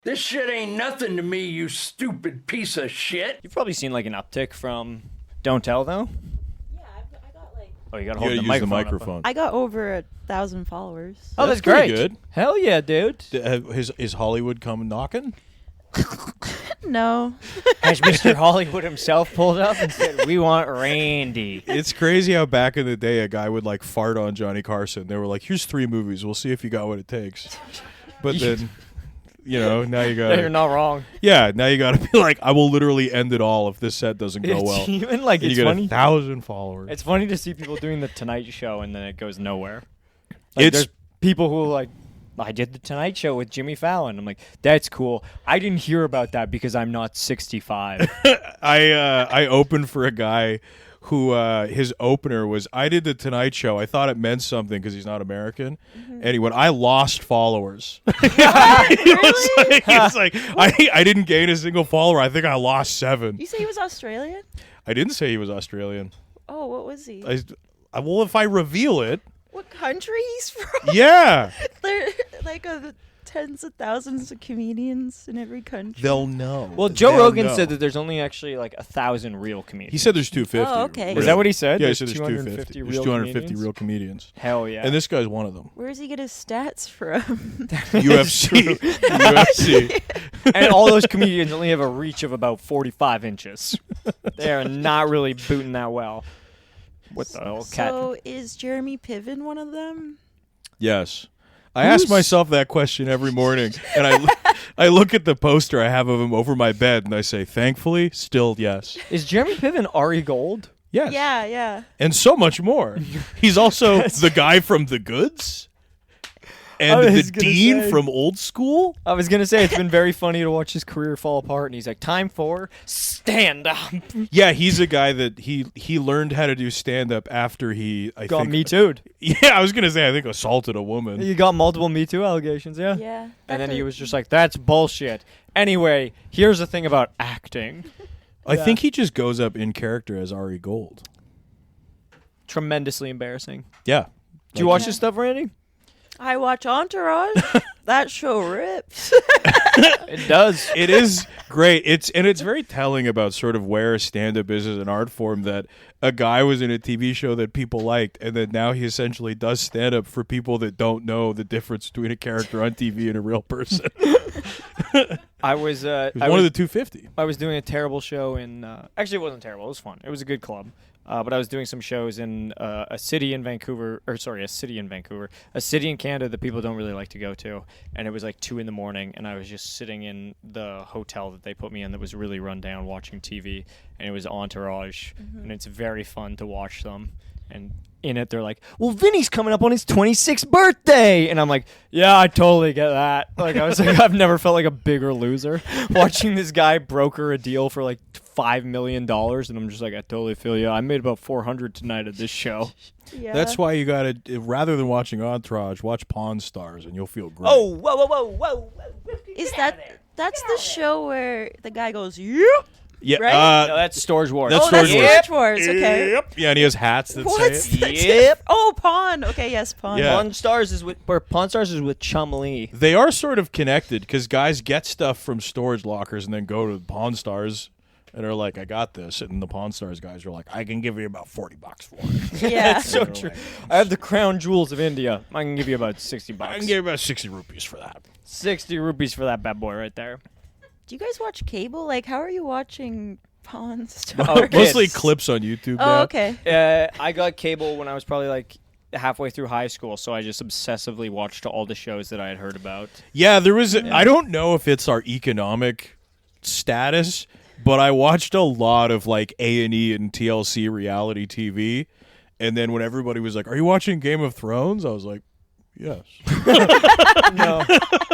This shit ain't nothing to me, you stupid piece of shit. You've probably seen like an uptick from Don't Tell, though. Yeah, I got like... Oh, you gotta You hold gotta the use microphone. I got over 1,000 followers. Oh, that's pretty great. good. Hell yeah, dude. Is Hollywood come knocking? No. Has Mr. Hollywood himself pulled up and said, "We want Randee"? It's crazy how back in the day a guy would like fart on Johnny Carson. They were like, "Here's 3 movies. We'll see if you got what it takes." But then, now you got. Yeah, you're not wrong. Yeah, now you got to be like, I will literally end it all if this set doesn't go It's well. even like And it's you get funny. 1,000 followers. It's funny to see people doing the Tonight Show and then it goes nowhere. It's- There's people who like, I did the Tonight Show with Jimmy Fallon. I'm like, that's cool. I didn't hear about that because I'm not 65. I opened for a guy who his opener was, I did the Tonight Show. I thought it meant something because he's not American. And he went, I lost followers. It's like I didn't gain a single follower. I think I lost 7. You say he was Australian? I didn't say he was Australian. Oh, what was he? Well, if I reveal it, What country he's from? yeah, There like tens of thousands of comedians in every country. they'll know. Well, Joe They'll Rogan know. said that there's only actually like 1,000 real comedians. He said there's 250. Oh, okay. Is that what he said? Yeah, he There's said there's 250. There's real 250 comedians? real comedians. Hell yeah. And this guy's one of them. Where does he get his stats from? UFC. UFC. And all those comedians only have a reach of about 45 inches. They are not really booting that well. What the hell, cat? So is Jeremy Piven one of them? Yes. I ask myself that question every morning, and I look at the poster I have of him over my bed, and I say, thankfully, still yes. Is Jeremy Piven Ari Gold? Yes. Yeah. And so much more. He's also the guy from The Goods and the was gonna dean say. from Old School. I was going to say, it's been very funny to watch his career fall apart, and he's like, time for stand-up. Yeah, he's a guy that he learned how to do stand-up after he, I Got think... Me Too'd. Yeah, I was going to say, I think assaulted a woman. You got multiple Me Too allegations, yeah? Yeah. And then he was just like, that's bullshit. Anyway, here's the thing about acting. I think he just goes up in character as Ari Gold. Tremendously embarrassing. Yeah. Do you watch this stuff, Randy? I watch Entourage. That show rips. It does. It is great. It's very telling about sort of where stand-up is as an art form, that a guy was in a TV show that people liked, and then now he essentially does stand-up for people that don't know the difference between a character on TV and a real person. I was It was one of the 250. I was doing a terrible show in... actually, it wasn't terrible. It was fun. It was a good club. But I was doing some shows in a city in Canada that people don't really like to go to. And it was like 2 a.m, and I was just sitting in the hotel that they put me in that was really run down watching TV. And it was Entourage. And it's very fun to watch them. And in it, they're like, well, Vinny's coming up on his 26th birthday. And I'm like, yeah, I totally get that. Like, I was like, I've never felt like a bigger loser watching this guy broker a deal for like $5 million. And I'm just like, I totally feel you. I made about 400 tonight at this show. Yeah. That's why you got to, rather than watching Entourage, watch Pawn Stars, and you'll feel great. Oh, whoa. Is that's the show where the guy goes, yep? yeah. right? No, that's Storage Wars. That's Oh, that's Storage Wars. Storage Wars. Okay. Yep. Yeah, and he has hats that What's say the it. Yep. Oh, Pawn. Okay, yes, Pawn. Yeah. Pawn Stars is with Chum Lee. They are sort of connected because guys get stuff from storage lockers and then go to Pawn Stars and are like, I got this. And the Pawn Stars guys are like, I can give you about $40 for it. Yeah. That's so true. I have the crown jewels of India. I can give you about $60. I can give you about 60 rupees for that. 60 rupees for that bad boy right there. Do you guys watch cable? Like, how are you watching Pawn Stars? Oh, Mostly kids. clips on YouTube Oh, now. okay. I got cable when I was probably like halfway through high school, so I just obsessively watched all the shows that I had heard about. Yeah, there was. I don't know if it's our economic status, but I watched a lot of like A&E and TLC reality TV, and then when everybody was like, "Are you watching Game of Thrones?" I was like, "Yes." No,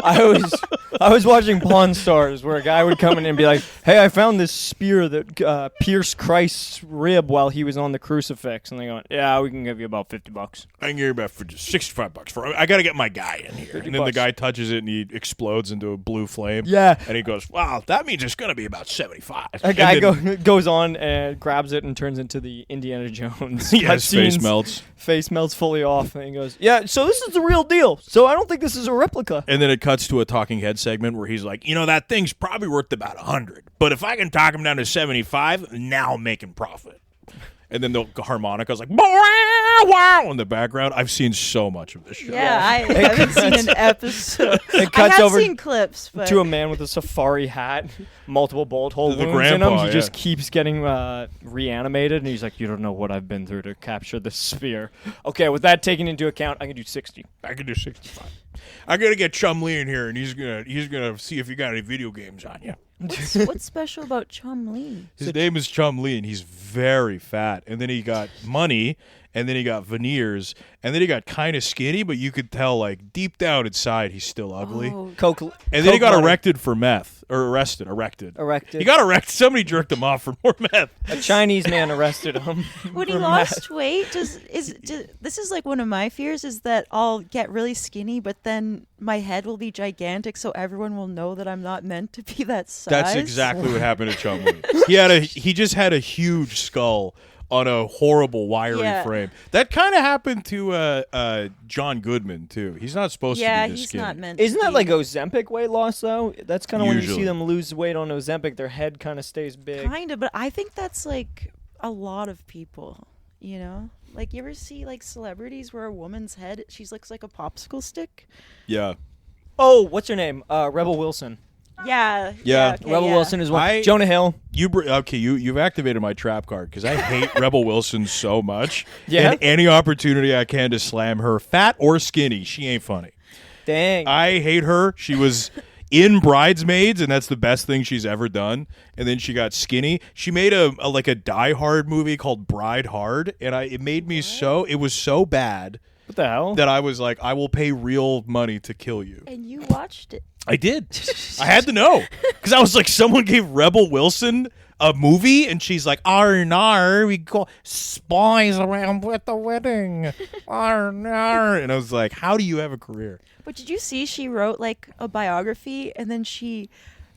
I was watching Pawn Stars, where a guy would come in and be like, "Hey, I found this spear that pierced Christ's rib while he was on the crucifix," and they go, "Yeah, we can give you about $50." I can give you about for just $65 for. I got to get my guy in here, and then the guy touches it and he explodes into a blue flame. Yeah. and he goes, "Wow, that means it's gonna be about 75." A guy And then- goes on and grabs it and turns into the Indiana Jones. Yeah, his face cutscenes. melts. Face melts fully off, and he goes, "Yeah, so this is the real deal. So so I don't think this is a replica. And then it cuts to a talking head segment where he's like, that thing's probably worth about 100. But if I can talk him down to 75, now I'm making profit. And then the harmonica's like, wow, in the background. I've seen so much of this show. Yeah, I haven't seen an episode. It I cuts have over seen clips, but to a man with a safari hat, multiple bullet hole The wounds grandpa, in him. He yeah. just keeps getting reanimated, and he's like, "You don't know what I've been through to capture this spear." Okay, with that taken into account, I can do 60. I can do 65. I gotta get Chum-Lee in here, and he's gonna see if you got any video games on you. what's special about Chum-Lee? His name is Chum-Lee, and he's very fat. And then he got money, and then he got veneers, and then he got kind of skinny, but you could tell, like, deep down inside, he's still ugly. Oh, Coke, And then he got money. erected for meth. Or arrested. Erected. He got erected. Somebody jerked him off for more meth. A Chinese man arrested him. when he for lost weight, this is like one of my fears is that I'll get really skinny, but then my head will be gigantic, so everyone will know that I'm not meant to be that size. That's exactly what happened to Chum-Lee. He just had a huge skull on a horrible wiry Yeah. frame. That kind of happened to John Goodman too. He's not supposed to Yeah, be this he's skinny. not meant. Isn't to that be. like Ozempic weight loss though? That's kind of when you Usually. see them lose weight on Ozempic, their head kind of stays big. Kinda, but I think that's like a lot of people. You know, like you ever see like celebrities where a woman's head she looks like a popsicle stick? Yeah. Oh, what's her name? Rebel Wilson. Yeah. Yeah. okay, Rebel yeah. Wilson is one. I- Jonah Hill. You've activated my trap card because I hate Rebel Wilson so much. Yeah? And any opportunity I can to slam her, fat or skinny, she ain't funny. Dang. I hate her. She was in Bridesmaids, and that's the best thing she's ever done. And then she got skinny. She made a Die Hard movie called Bride Hard, and it made me it was so bad what the hell? that I was like, I will pay real money to kill you. And you watched it. I did. I had to know because I was like, someone gave Rebel Wilson a movie, and she's like, "Nar, we go spies around at the wedding." Nar, and I was like, "How do you have a career?" But did you see she wrote like a biography and then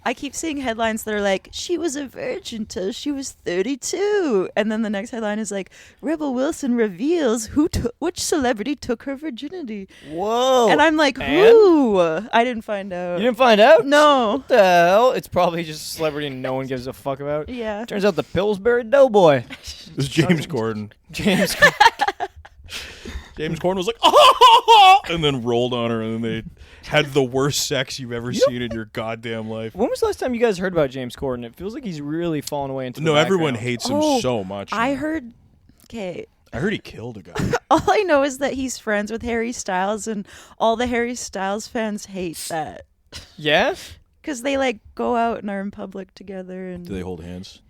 I keep seeing headlines that are like, she was a virgin till she was 32. And then the next headline is like, Rebel Wilson reveals which celebrity took her virginity. Whoa. And I'm like, And? who? I didn't find out. You didn't find out? No. What the hell? It's probably just a celebrity no one gives a fuck about. Yeah. Turns out the Pillsbury Doughboy. It was James Corden. James. James Corden was like, "Oh," and then rolled on her, and then they had the worst sex you've ever seen in your goddamn life. When was the last time you guys heard about James Corden? It feels like he's really fallen away into the No, everyone background. hates him Oh, so much. I now. heard. Okay. I heard he killed a guy. All I know is that he's friends with Harry Styles, and all the Harry Styles fans hate that. Yeah? Because they like go out and are in public together, and Do they hold hands?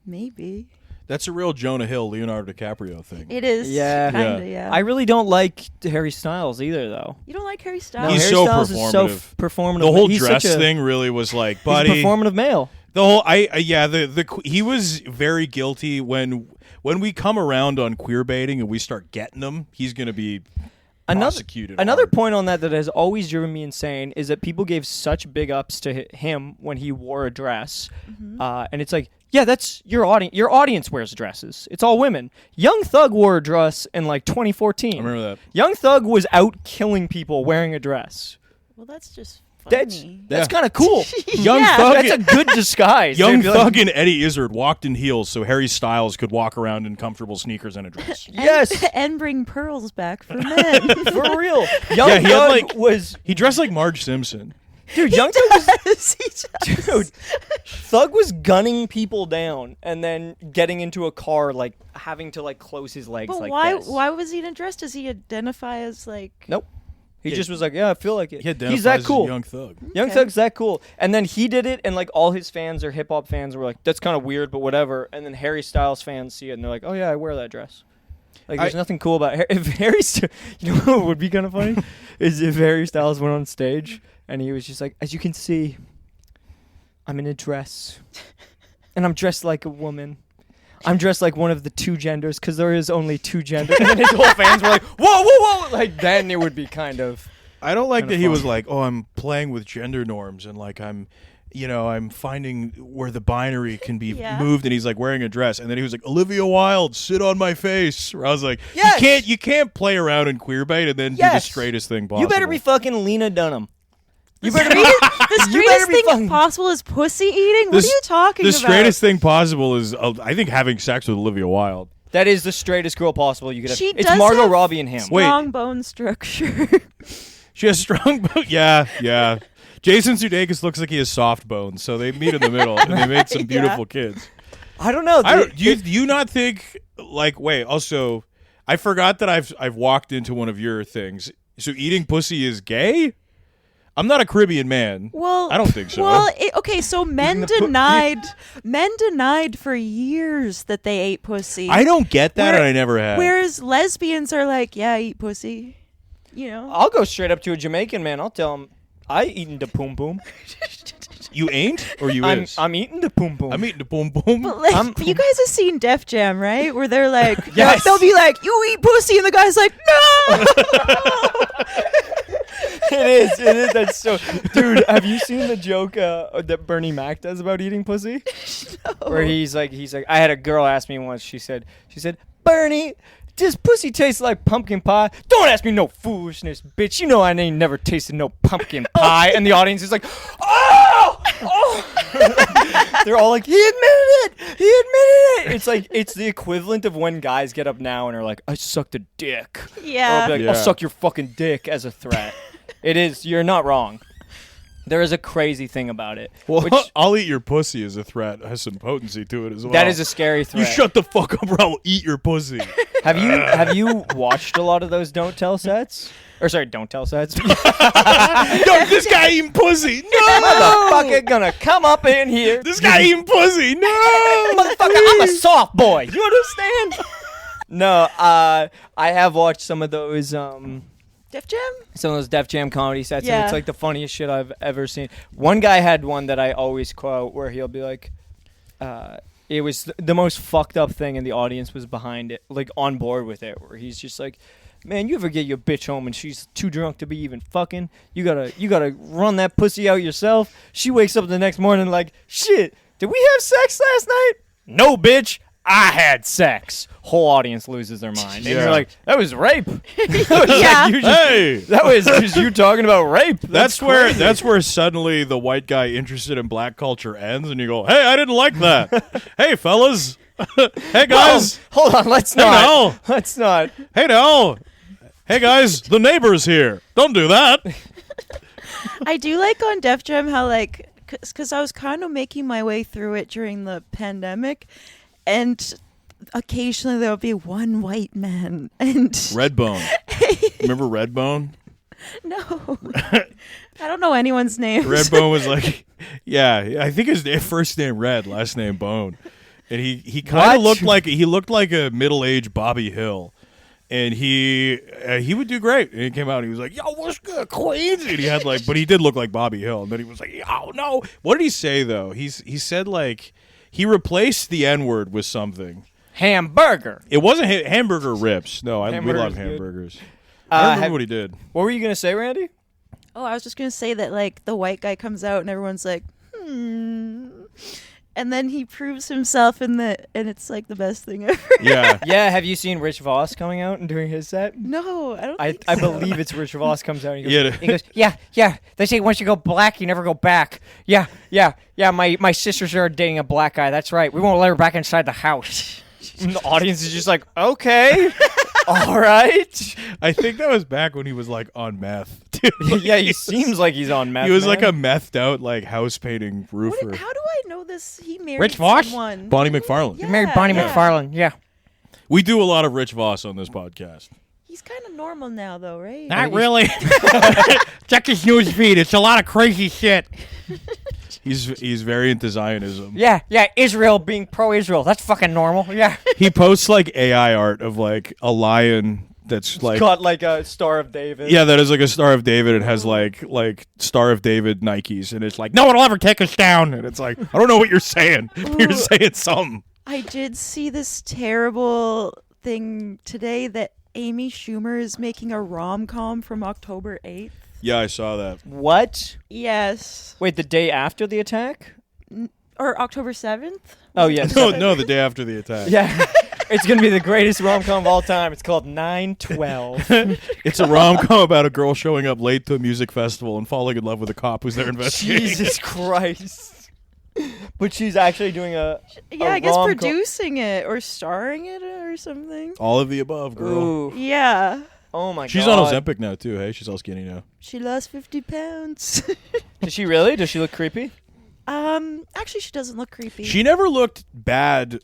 maybe That's a real Jonah Hill, Leonardo DiCaprio thing. it is. Yeah. Kinda, yeah. I really don't like Harry Styles either, though. You don't like Harry No, Styles? He's Harry so Styles is so performative. performative. The whole He's dress such a, thing really was like, He's a buddy. performative male. The whole he was very guilty when we come around on queer baiting and we start getting them. He's going to be prosecuted. Another hard. point on that has always driven me insane is that people gave such big ups to him when he wore a dress, and it's like, yeah, that's your audience. Your audience wears dresses. It's all women. Young Thug wore a dress in like 2014. I remember that. Young Thug was out killing people wearing a dress. Well, that's just That's funny. kind of cool. Young Yeah, Thug. That's a good disguise. Young They'd be like, Thug and Eddie Izzard walked in heels so Harry Styles could walk around in comfortable sneakers and a dress. Yes, And bring pearls back for men. for real. Young Yeah, he had, Thug like- was He dressed like Marge Simpson. dude. Young Thug was Yes, he does. dude. Thug was gunning people down and then getting into a car, like having to like close his legs. But like why? this. Why was he in a dress? Does he identify as like? Nope. He Yeah. just was like, yeah, I feel like it. He He's identifies that as cool. Young Thug. Young Okay. Thug's that cool. And then he did it, and like all his fans or hip hop fans were like, that's kind of weird, but whatever. And then Harry Styles fans see it, and they're like, oh yeah, I wear that dress. Like, there's nothing cool about if Harry. You know what would be kind of funny is if Harry Styles went on stage and he was just like, as you can see, I'm in a dress, and I'm dressed like a woman. I'm dressed like one of the two genders because there is only two genders. And then his whole fans were like, whoa, whoa, whoa. Like, then it would be kind of I don't like Kinda that he fun. was like, oh, I'm playing with gender norms and like I'm finding where the binary can be Yeah. moved, and he's like wearing a dress, and then he was like, Olivia Wilde, sit on my face. Where I was like, Yes! you can't play around in queerbait and then do the Yes! straightest thing possible. You better be fucking Lena Dunham. You better be. The You better straightest be thing fucking- possible is pussy eating? What This- are you talking The about? straightest thing possible is, I think, having sex with Olivia Wilde. That is the straightest girl possible you could have. She It's does Margot have Robbie and him. Wait. Strong bone structure. She has strong bone. Yeah. Jason Sudeikis looks like he has soft bones, so they meet in the middle, and they made some beautiful kids. I don't know. Do you not think, like, wait, also, I forgot that I've walked into one of your things. So eating pussy is gay? I'm not a Caribbean man. Well, I don't think so. Well, okay, so men denied for years that they ate pussy. I don't get that, Where- and I never have. Whereas lesbians are like, yeah, I eat pussy. You know? I'll go straight up to a Jamaican man. I'll tell him I eating the poom poom. You ain't, or you I'm is? eating the poom poom. I'm eating the boom boom. But like, you guys have seen Def Jam, right? Where they're like, Yes. they'll be like, you eat pussy, and the guy's like, no. It is. That's so. Dude, have you seen the joke that Bernie Mac does about eating pussy? Where he's like, I had a girl ask me once. She said, Bernie, does pussy taste like pumpkin pie? Don't ask me no foolishness, bitch. You know I ain't never tasted no pumpkin pie. And the audience is like, oh. They're all like, he admitted it. It's like, it's the equivalent of when guys get up now and are like, I sucked a dick. Or I'll Yeah. be like, Yeah. I'll suck your fucking dick as a threat. It is. You're not wrong. There is a crazy thing about it. Well, which, I'll eat your pussy as a threat. It has some potency to it as well. that is a scary threat. You shut the fuck up, or I will eat your pussy. Have you watched a lot of those Don't Tell sets? Or sorry, Don't Tell sets. Yo, this guy eating pussy. No, Motherfucker gonna come up in here. this guy eating pussy. No, Motherfucker, I'm a soft boy. You understand? No, I have watched some of those Def Jam? some of those Def Jam comedy sets, and Yeah. it's like the funniest shit I've ever seen. One guy had one that I always quote where he'll be like, it was the most fucked up thing, and the audience was behind it, like on board with it, where he's just like, man, you ever get your bitch home and she's too drunk to be even fucking? You gotta run that pussy out yourself. She wakes up the next morning like, shit, did we have sex last night? No, bitch. I had sex. Whole audience loses their mind. And Yeah. you're like, that was rape. Yeah. hey. That was just you talking about rape. That's where suddenly the white guy interested in black culture ends, and you go, "Hey, I didn't like that. Hey, fellas. Hey, guys. Hold on, let's Hey, not. now. Let's not. Hey, now. Hey, guys. The neighbor's here. Don't do that." I do like on Def Jam how, like, because I was kind of making my way through it during the pandemic, and occasionally there'll be one white man, and Redbone. Remember Redbone? no, I don't know anyone's name. Redbone was like, yeah, I think his first name Red, last name Bone, and he kind of What? looked like a middle-aged Bobby Hill. And he would do great. And he came out and he was like, "Yo, what's good, Queens?" And he had like, but he did look like Bobby Hill. And then he was like, "Yo, no." What did he say though? He said like he replaced the N-word with something. Hamburger. It wasn't hamburger rips. No, we Hamburger's love good. hamburgers. I don't remember what he did. What were you gonna say, Randy? Oh, I was just gonna say that, like, the white guy comes out and everyone's like, and then he proves himself and it's like the best thing ever. Yeah. Yeah, have you seen Rich Voss coming out and doing his set? No, I don't. I think I so. believe it's Rich Voss comes out and he Yeah. goes, They say once you go black, you never go back. Yeah. My sisters are dating a black guy. That's right. We won't let her back inside the house. And the audience is just like, okay, all right. I think that was back when he was like on meth. Yeah, he seems like he's on meth. He was like man. a methed out like house painting roofer. How do I know this? He married Rich Voss? someone. Bonnie McFarlane. Yeah. He married Bonnie yeah. McFarlane. Yeah. We do a lot of Rich Voss on this podcast. He's kind of normal now, though, right? Not really. Check his news feed. It's a lot of crazy shit. He's very into Zionism. Yeah. Israel being pro-Israel. That's fucking normal. Yeah. He posts like AI art of like a lion that's like Got like a Star of David. yeah, that is like a Star of David. It has like Star of David Nikes, and it's like no one will ever take us down. And it's like I don't know what you're saying. You're saying something. I did see this terrible thing today that Amy Schumer is making a rom-com from October 8th. Yeah, I saw that. What? Yes. Wait, the day after the attack? Or October 7th? Oh, yes. No, the day after the attack. Yeah. It's going to be the greatest rom-com of all time. It's called 9/12. It's a rom-com about a girl showing up late to a music festival and falling in love with a cop who's there investigating. Jesus Christ. But she's actually doing a Yeah, I guess rom-com. producing it or starring it or something. All of the above, girl. Ooh. Yeah. Oh, my She's God. on Ozempic now, too. Hey, she's all skinny now. She lost 50 pounds. Does she really? Does she look creepy? Actually, she doesn't look creepy. She never looked bad.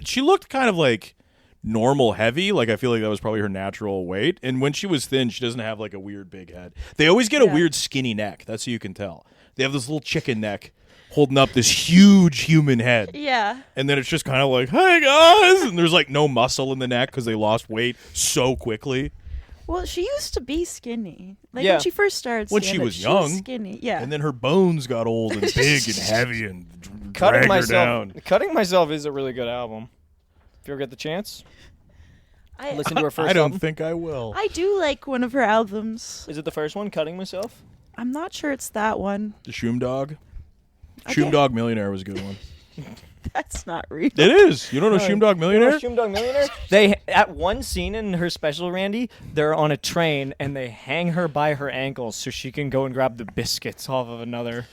She looked kind of like normal heavy. Like, I feel like that was probably her natural weight. And when she was thin, she doesn't have like a weird big head. They always get a weird skinny neck. That's how you can tell. They have this little chicken neck holding up this huge human head. Yeah. And then it's just kind of like, hey guys. And there's like no muscle in the neck because they lost weight so quickly. Well, she used to be skinny. Like Yeah. when she first started When stand-up, she was was young. skinny. Yeah. And then her bones got old and big and heavy and drag her down. Cutting Myself is a really good album. If you ever get the chance, I, listen to her first I don't album. think I will. I do like one of her albums. Is it the first one, Cutting Myself? I'm not sure it's that one. The Shoom Dog? Okay. Shoom Dog Millionaire was a good one. That's not real. It is. You don't know Shoom Dog Millionaire? Shoom Dog Millionaire? They, at one scene in her special, Randee, they're on a train and they hang her by her ankles so she can go and grab the biscuits off of another.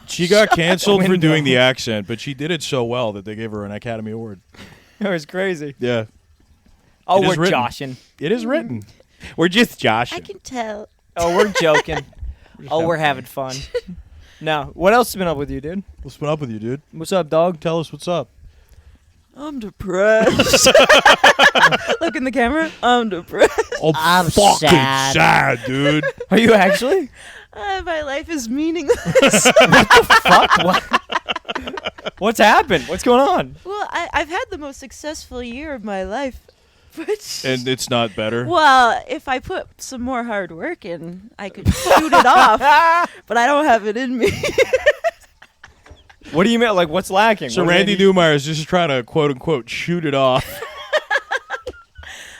She got canceled for Window. doing the accent, but she did it so well that they gave her an Academy Award. It was crazy. Yeah. Oh, It is we're written. joshing. It is written. We're just joshing. I can tell. Oh, we're joking. We're having fun. Now, what else has been up with you, dude? What's been up with you, dude? What's up, dog? Tell us what's up. I'm depressed. Look in the camera. I'm depressed. I'm fucking sad, dude. Are you actually? My life is meaningless. Fuck. What? What's happened? What's going on? Well, I've had the most successful year of my life. But And it's not better. well, if I put some more hard work in, I could shoot it off. But I don't have it in me. What do you mean? Like, what's lacking? So What did Randee you- Neumeyer is just trying to quote unquote shoot it off.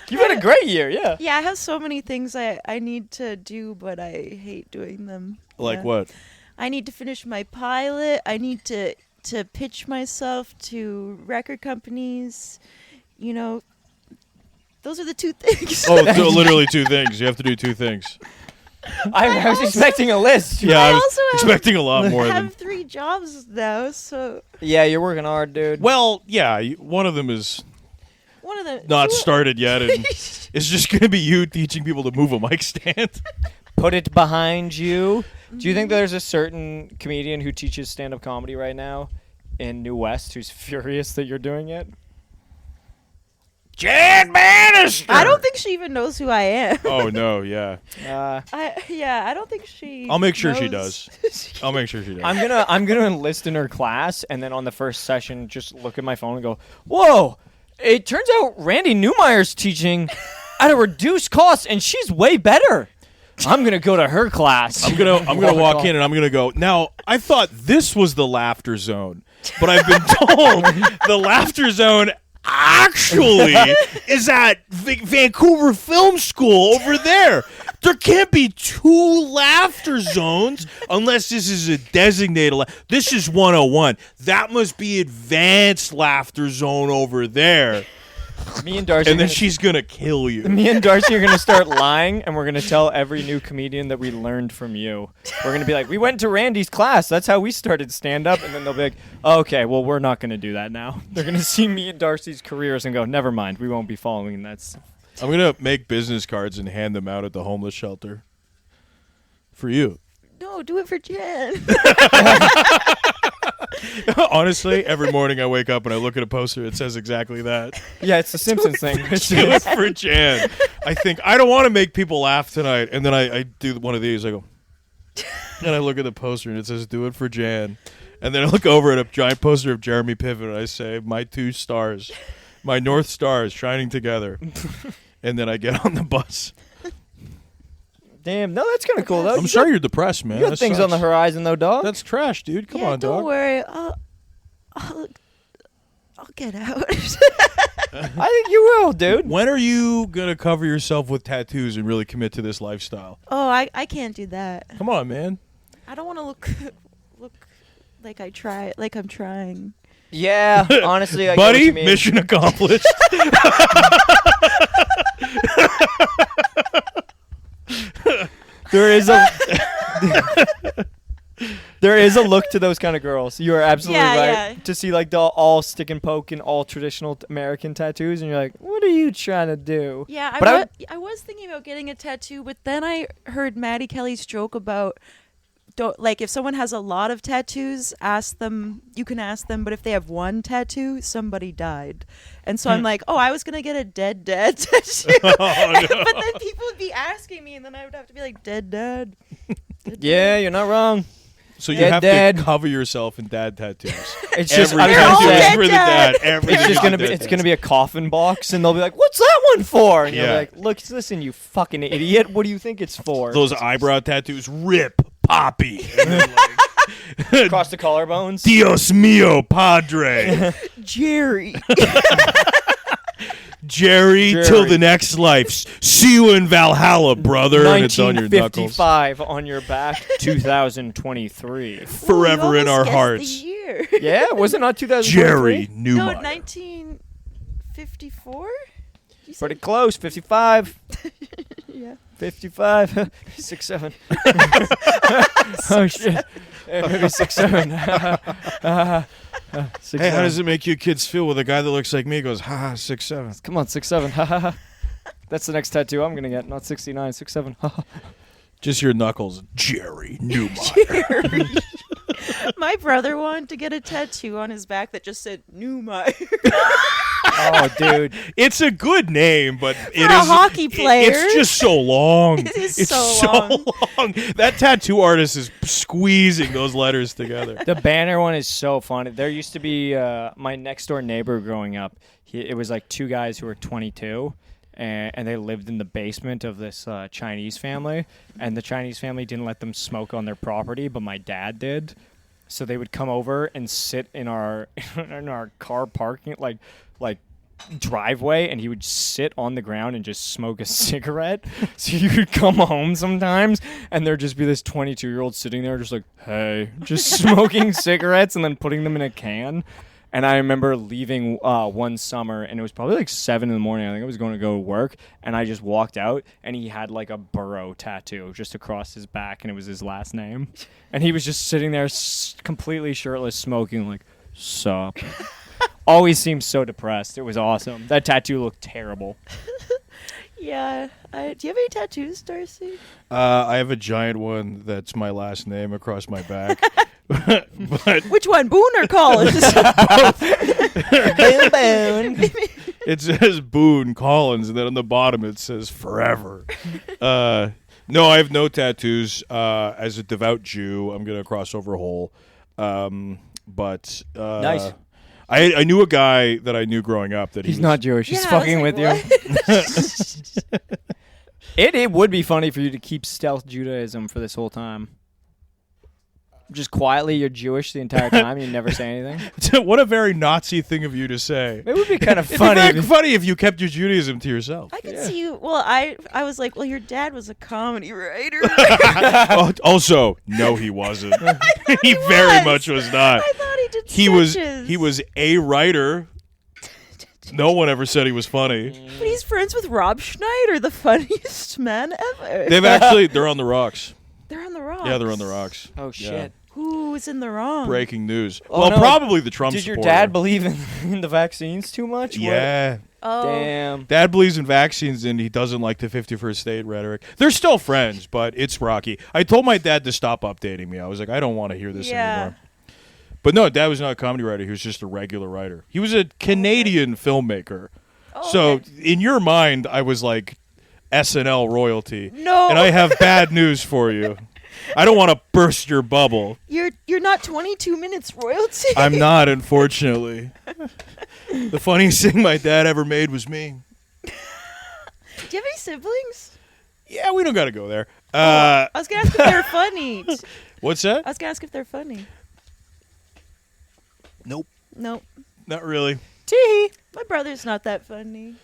You've had a great year, yeah. Yeah, I have so many things I need to do, but I hate doing them. Like Yeah. what? I need to finish my pilot. I need to pitch myself to record companies. You know, those are the two things. Oh, literally two things. You have to do two things. I was expecting a list. Yeah, I was also have- expecting a lot more I than. have 3 jobs now, so Yeah, you're working hard, dude. Well, yeah, one of them is one of them not started yet, and it's just going to be you teaching people to move a mic stand. Put it behind you. Do you think there's a certain comedian who teaches stand-up comedy right now in New West who's furious that you're doing it? Jan Bannister! I don't think she even knows who I am. Oh, no, yeah. I don't think she. I'll make sure she knows. does. I'll make sure she does. I'm gonna enlist in her class, and then on the first session, just look at my phone and go, "Whoa! It turns out Randee Neumeyer's teaching at a reduced cost, and she's way better. I'm gonna go to her class. I'm gonna walk in and I'm gonna go, now, I thought this was the laughter zone, but I've been told the laughter zone actually is at Vancouver Film School over there. There can't be 2 laughter zones unless this is a designated. This is 101. That must be advanced laughter zone over there. Me and Darcy. And then she's gonna kill you. Me and Darcy are gonna start lying, and we're gonna tell every new comedian that we learned from you. We're gonna be like, "We went to Randy's class. That's how we started stand up." And then they'll be like, "Okay, well, we're not gonna do that now." They're gonna see me and Darcy's careers and go, "Never mind. We won't be following that." I'm gonna make business cards and hand them out at the homeless shelter. For you. No, do it for Jen. Honestly, every morning I wake up and I look at a poster, it says exactly that. Yeah, it's the Simpsons thing. Do it for Jan. I think, I don't want to make people laugh tonight. And then I do one of these. I go, and I look at the poster and it says, do it for Jan. And then I look over at a giant poster of Jeremy Piven and I say, my 2 stars, my North Stars shining together. And then I get on the bus. Damn, no, that's kind of cool, though. I'm sorry you're depressed, man. You got That things on the sucks. horizon, though, dog. That's trash, dude. Come yeah, on, don't dog. worry. I'll get out. I think you will, dude. When are you gonna cover yourself with tattoos and really commit to this lifestyle? Oh, I can't do that. Come on, man. I don't want to look like I'm trying. Yeah, honestly, I get what Buddy, you mean. mission accomplished. There is a there is a look to those kind of girls. You are absolutely Yeah, right. yeah. To see like the all stick and poke and all traditional American tattoos, and you're like, what are you trying to do? Yeah, But I was thinking about getting a tattoo, but then I heard Maddie Kelly's joke about like if someone has a lot of tattoos, you can ask them, but if they have one tattoo, somebody died. And so I'm like, oh, I was going to get a dead dad tattoo. But then people would be asking me, and then I would have to be like, dead dad. Yeah, you're not wrong. So you Dead have dad. to cover yourself in dad tattoos. It's just Every I was They're gonna all say, dead for the dad. dad. Everything it's just is gonna a be dad it's gonna be a coffin box, and they'll be like, "What's that one for?" And Yeah. you're like, "Look, listen, you fucking idiot. What do you think it's for?" Those eyebrow tattoos, Rip, Poppy. And then, across the collarbones. Dios mio, Padre. Jerry. Jerry, till the next life. See you in Valhalla, brother. And it's on your knuckles. 1955 on your back. 2023. Forever in our The hearts. year. Yeah, was it not 2023? Jerry No, Neumeyer. 1954? Pretty close. 55. Yeah. 55. 6, 7. Oh shit. Maybe 6, 7. 6, Hey, how does it make you kids feel with a guy that looks like me goes, ha, 6'7"? Come on, 6, 7. That's the next tattoo I'm gonna get. Not 69, 6, 7. Just your knuckles. Jerry Neumeyer. My brother wanted to get a tattoo on his back that just said Neumeyer. Oh, dude. It's a good name, but it a is hockey player. It's just so long. It is it's so long. That tattoo artist is squeezing those letters together. The banner one is so fun. There used to be my next door neighbor growing up. It was like two guys who were 22, and they lived in the basement of this Chinese family. And the Chinese family didn't let them smoke on their property, but my dad did. So they would come over and sit in our car parking like driveway, and he would sit on the ground and just smoke a cigarette. So you could come home sometimes and there'd just be this 22-year-old sitting there just like, hey, just smoking cigarettes and then putting them in a can. And I remember leaving one summer, and it was probably like 7 in the morning. I think I was going to go to work, and I just walked out, and he had like a burrow tattoo just across his back, and it was his last name. And he was just sitting there completely shirtless, smoking like, sup. Always seemed so depressed. It was awesome. That tattoo looked terrible. Yeah. Do you have any tattoos, Darcy? I have a giant one that's my last name across my back. But Which one, Boone or Collins? it says Boone Collins, and then on the bottom it says forever. No, I have no tattoos. As a devout Jew, I'm going to cross over whole. But Nice. I knew a guy that I knew growing up that He's he not Jewish. He's Yeah, I was fucking like, with you. what? It would be funny for you to keep stealth Judaism for this whole time. Just quietly, you're Jewish the entire time. You never say anything. What a very Nazi thing of you to say. It would be kind of It'd funny. be very funny if you kept your Judaism to yourself. I could see you. Well, I was like, well, your dad was a comedy writer. Also, no, he wasn't. He very much was not. I thought he did sketches. He was a writer. No one ever said he was funny. But he's friends with Rob Schneider, the funniest man ever. They're on the rocks. They're on the rocks. Yeah, they're on the rocks. Oh, shit. Who's in the wrong? Breaking news. Oh, well, no. probably the Trump Did your supporter. dad believe in the vaccines too much? What? Yeah. Oh. Damn. Dad believes in vaccines and he doesn't like the 51st state rhetoric. They're still friends, but it's rocky. I told my dad to stop updating me. I was like, I don't want to hear this anymore. But no, Dad was not a comedy writer. He was just a regular writer. He was a Canadian filmmaker. Oh, So okay. in your mind, I was like SNL royalty. No. And I have bad news for you. I don't want to burst your bubble. You're not 22 minutes royalty. I'm not, unfortunately. The funniest thing my dad ever made was me. Do you have any siblings? Yeah, we don't got to go there. I was gonna ask if they're funny. What's that? I was gonna ask if they're funny. Nope. Nope. Not really. Tee. My brother's not that funny.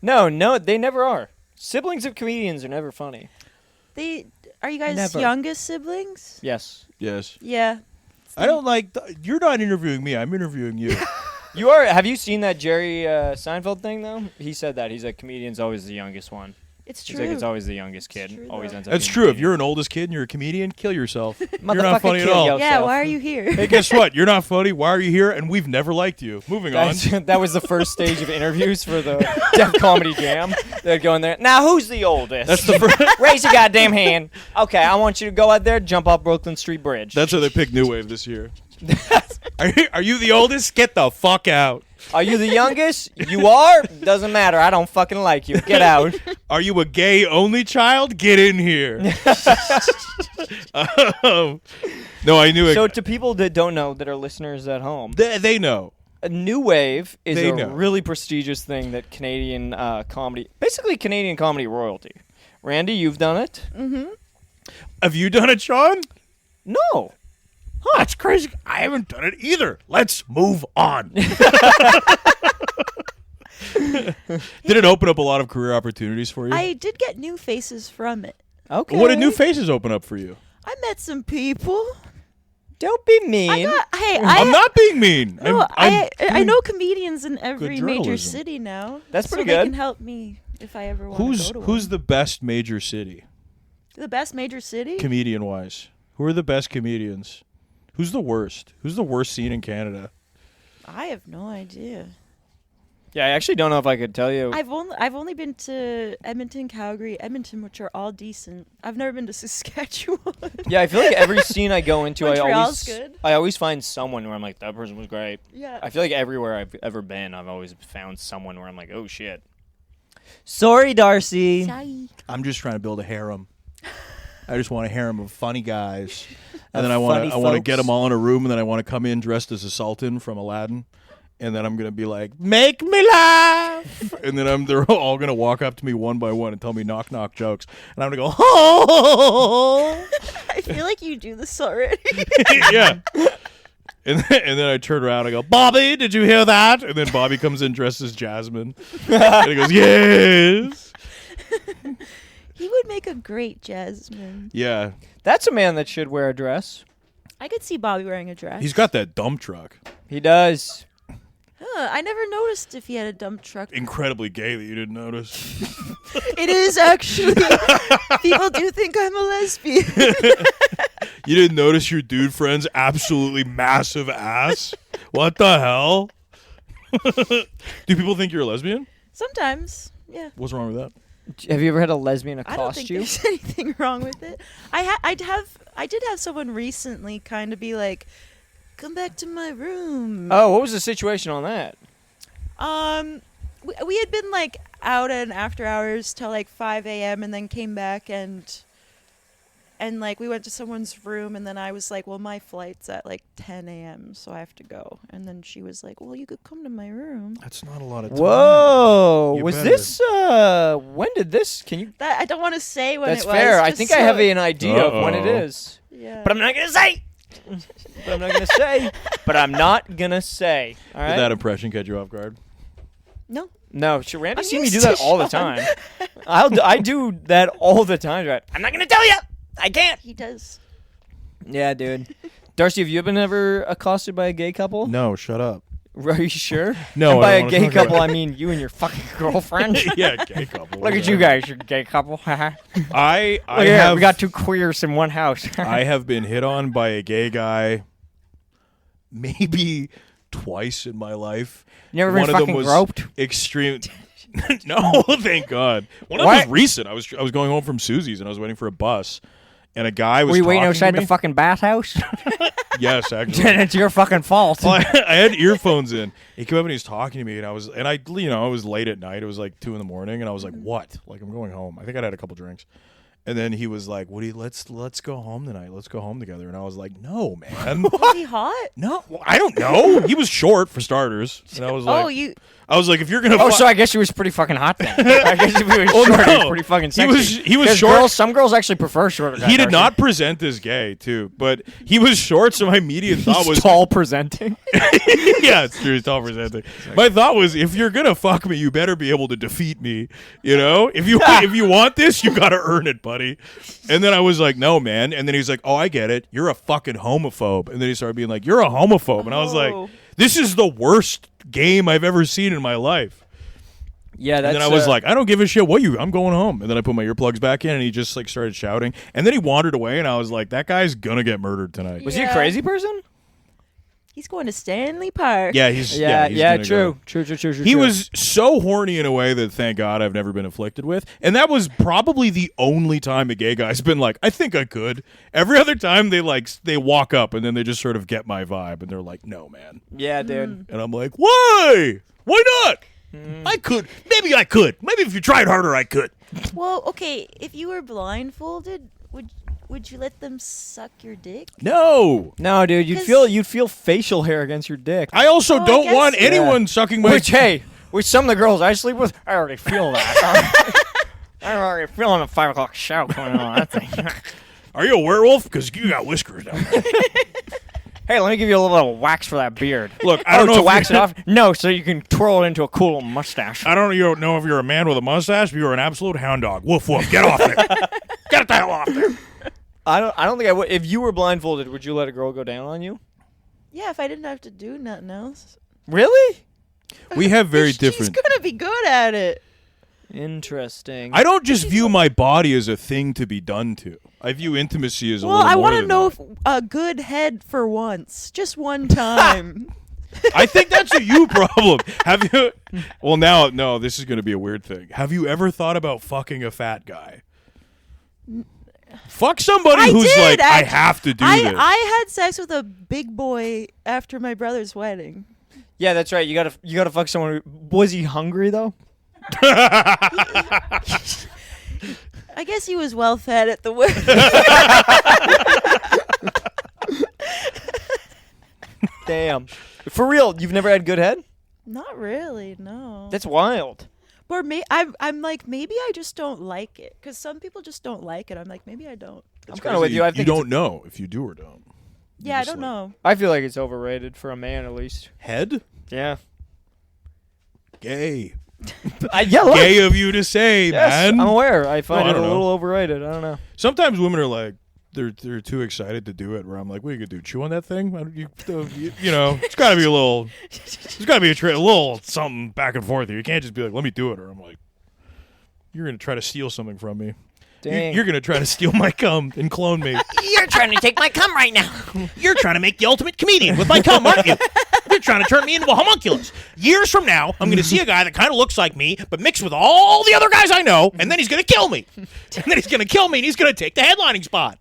No, they never are. Siblings of comedians are never funny. Are you guys Never. youngest siblings? Yes. Yes. Yeah. I don't like. You're not interviewing me. I'm interviewing you. You are. Have you seen that Jerry Seinfeld thing though? He said that he's like comedian's always the youngest one. It's He's true. like it's always the youngest kid. true, Always though. ends up. That's being true. the If you're comedian. an oldest kid and you're a comedian, kill yourself. You're Motherfucker, not funny at kill all. yourself. Yeah, why are you here? Hey, guess what? You're not funny. Why are you here? And we've never liked you. Moving on. That was the first stage of interviews for the Def Comedy Jam. They'd go in there. Now, who's the oldest? That's the first. Raise your goddamn hand. Okay, I want you to go out there, jump off Brooklyn Street Bridge. That's how they picked New Wave this year. Are you the oldest? Get the fuck out. Are you the youngest? You are? Doesn't matter. I don't fucking like you. Get out. Are you a gay only child? Get in here. No, I knew it. So, to people that don't know, that are listeners at home, They know. a New Wave is They a know. really prestigious thing that Canadian comedy, basically Canadian comedy royalty. Randy, you've done it? Have you done it, Sean? No. That's crazy. I haven't done it either. Let's move on. Did it open up a lot of career opportunities for you? I did get new faces from it. Okay. What did new faces open up for you? I met some people. Don't be mean. I'm not being mean. No, I'm I know comedians in every major journalism. city now. That's so pretty they good. can help me if I ever want to go to Who's one. the best major city, The best major city? comedian wise? Who are the best comedians? Who's the worst? Who's the worst scene in Canada? I have no idea. Yeah, I actually don't know if I could tell you. I've only been to Edmonton, Calgary, Edmonton, which are all decent. I've never been to Saskatchewan. Yeah, I feel like every scene I go into, Montreal's good. I always find someone where I'm like, that person was great. Yeah. I feel like everywhere I've ever been, I've always found someone where I'm like, oh shit. Sorry, Darcy. I'm just trying to build a harem. I just want a harem of funny guys, and Of then I want funny to get folks. them all in a room, and then I want to come in dressed as a sultan from Aladdin, and then I'm gonna be like, "Make me laugh," and then they're all gonna walk up to me one by one and tell me knock knock jokes, and I'm gonna go, "Oh." I feel like you do this already. Yeah. And then I turn around and I go, "Bobby, did you hear that?" And then Bobby comes in dressed as Jasmine, and he goes, "Yes." He would make a great Jasmine. Yeah, That's a man that should wear a dress. I could see Bobby wearing a dress. he's got that dump truck. He does. I never noticed if he had a dump truck. Incredibly gay that you didn't notice. It is actually. People do think I'm a lesbian. You didn't notice your dude friend's absolutely massive ass? What the hell? Do people think you're a lesbian? Sometimes, yeah. What's wrong with that? Have you ever had a lesbian I don't accost think you? there's anything wrong with it. I did have someone recently kind of be like, "Come back to my room." Oh, what was the situation on that? We had been like out and after hours till like 5 a.m. and then came back and like we went to someone's room and then I was like, well, my flight's at like 10 a.m. so I have to go. And then she was like, well, you could come to my room. That's not a lot of time. Whoa. You Was better. this when did this? Can you That I don't want to say when That's it was. fair. I just think so I have an idea of when it Uh-oh. is. Yeah. But I'm not going to say. But I'm not going to say. But I'm not going to say. All right? Did that impression catch you off guard? No. No, Randy I'm see me used do that to all the Sean. time. I do that all the time. Right? I'm not going to tell you. I can't. He does. Yeah, dude. Darcy, have you been ever accosted by a gay couple? No, shut up. Are you sure? No, And I by don't a wanna gay talk couple, about I mean you and your fucking girlfriend. Yeah, gay couple. Look at you guys, you're a gay couple. Look I here, have we got two queers in one house. I have been hit on by a gay guy maybe twice in my life. You ever One been of them fucking was groped? extreme. No, thank God. One of them What? was recent. I was going home from Susie's and I was waiting for a bus, and a guy was Were you waiting talking outside to the me. fucking bathhouse? Yes, actually. Then it's your fucking fault. Well, I had earphones in. He came up and he was talking to me, and I was it was late at night. It was like 2 a.m, and I was like, "What?" Like, I'm going home. I think I'd had a couple drinks, And then he was like, "Woody, let's go home tonight. Let's go home together." And I was like, "No, man." Was he hot? No, I don't know. He was short for starters. And I was like, I was like, if you're gonna. Oh, so I guess she was pretty fucking hot then. I guess if he was short, he was pretty fucking sexy. He was 'Cause short. Some girls actually prefer shorter guys. He did not present as gay too, but he was short. So my immediate thought was tall presenting. yeah, it's true. He's tall presenting. My thought was, if you're gonna fuck me, you better be able to defeat me. You know, if you want this, you gotta earn it, buddy. And then I was like, no, man. And then he's like, oh, I get it. You're a fucking homophobe. And then he started being like, you're a homophobe. And I was like, this is the worst game I've ever seen in my life. Yeah, that's. And then I was like, I don't give a shit what I'm going home. And then I put my earplugs back in, and he just like started shouting. And then he wandered away, and I was like, that guy's gonna get murdered tonight. Was he a crazy person? He's going to Stanley Park. Yeah, he's true. He was so horny in a way that, thank God, I've never been afflicted with. And that was probably the only time a gay guy's been like, I think I could. Every other time they walk up and then they just sort of get my vibe and they're like, no, man. Yeah, dude. And I'm like, why? Why not? I could. Maybe I could. Maybe if you tried harder, I could. Well, okay, if you were blindfolded, would you let them suck your dick? No, dude. You'd feel facial hair against your dick. I also don't want anyone sucking my. With some of the girls I sleep with, I already feel that. I'm already feeling a 5 o'clock shout coming on that thing. Are you a werewolf? Because you got whiskers down there. Hey, let me give you a little wax for that beard. Look, I don't know to if wax it off. No, so you can twirl it into a cool little mustache. I don't know if you're a man with a mustache, but you're an absolute hound dog. Woof woof. Get off there. Get the hell off there. I don't think I would. If you were blindfolded, would you let a girl go down on you? Yeah, if I didn't have to do nothing else. Really? We have very different. She's gonna be good at it. Interesting. I don't just view my body as a thing to be done to. I view intimacy as a little Well, I more want to than know that. if a good head for once, just one time. I think that's a you problem. Have you? Well, now, no, this is going to be a weird thing. Have you ever thought about fucking a fat guy? Fuck somebody who's like, I have to do this. I had sex with a big boy after my brother's wedding. Yeah, that's right. You gotta fuck someone. Was he hungry though? I guess he was well fed at the wedding. Damn. For real, you've never had good head? Not really, no. That's wild. Or I'm like, maybe I just don't like it. Because some people just don't like it. I'm like, maybe I don't. I'm kind of with you. I think you don't know if you do or don't. Yeah, I don't know. I feel like it's overrated for a man, at least. Head? Yeah. Gay. Yeah, look. Gay of you to say, Yes, man. I'm aware. I find I it a don't know. little overrated. I don't know. Sometimes women are like, they're too excited to do it. Where I'm like, what are you gonna do? Chew on that thing? You know, it's got to be a little. There's got to be a little something back and forth here. You can't just be like, let me do it, or I'm like, you're gonna try to steal something from me. Dang. You're gonna try to steal my cum and clone me. You're trying to take my cum right now. You're trying to make the ultimate comedian with my cum, aren't you? You're trying to turn me into a homunculus. Years from now, I'm going to see a guy that kind of looks like me, but mixed with all the other guys I know, and then he's going to kill me. And then he's going to kill me, and he's going to take the headlining spot.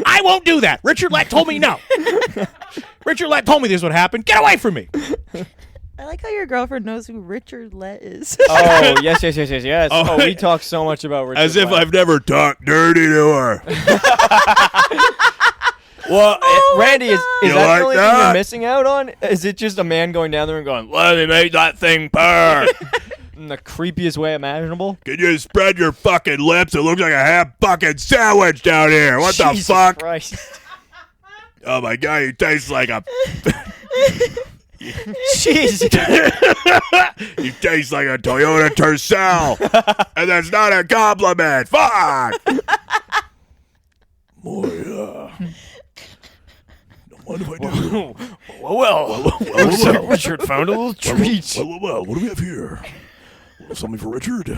I won't do that. Richard Lett told me no. Richard Lett told me this would happen. Get away from me. I like how your girlfriend knows who Richard Lett is. Oh, yes. Oh, We talk so much about Richard As if Lett. I've never talked dirty to her. Well, Randy, is You that like the only thing that? you're missing out on? Is it just a man going down there and going, Let me make that thing purr. in the creepiest way imaginable? Can you spread your fucking lips? It looks like a half fucking sandwich down here. What the Jesus fuck? Christ. Oh my god, you taste like a. Jesus. You taste like a Toyota Tercel, and that's not a compliment. Fuck. Boy, what do I do? Well, looks like Richard found a little treat. Well, what do we have here? Something for Richard?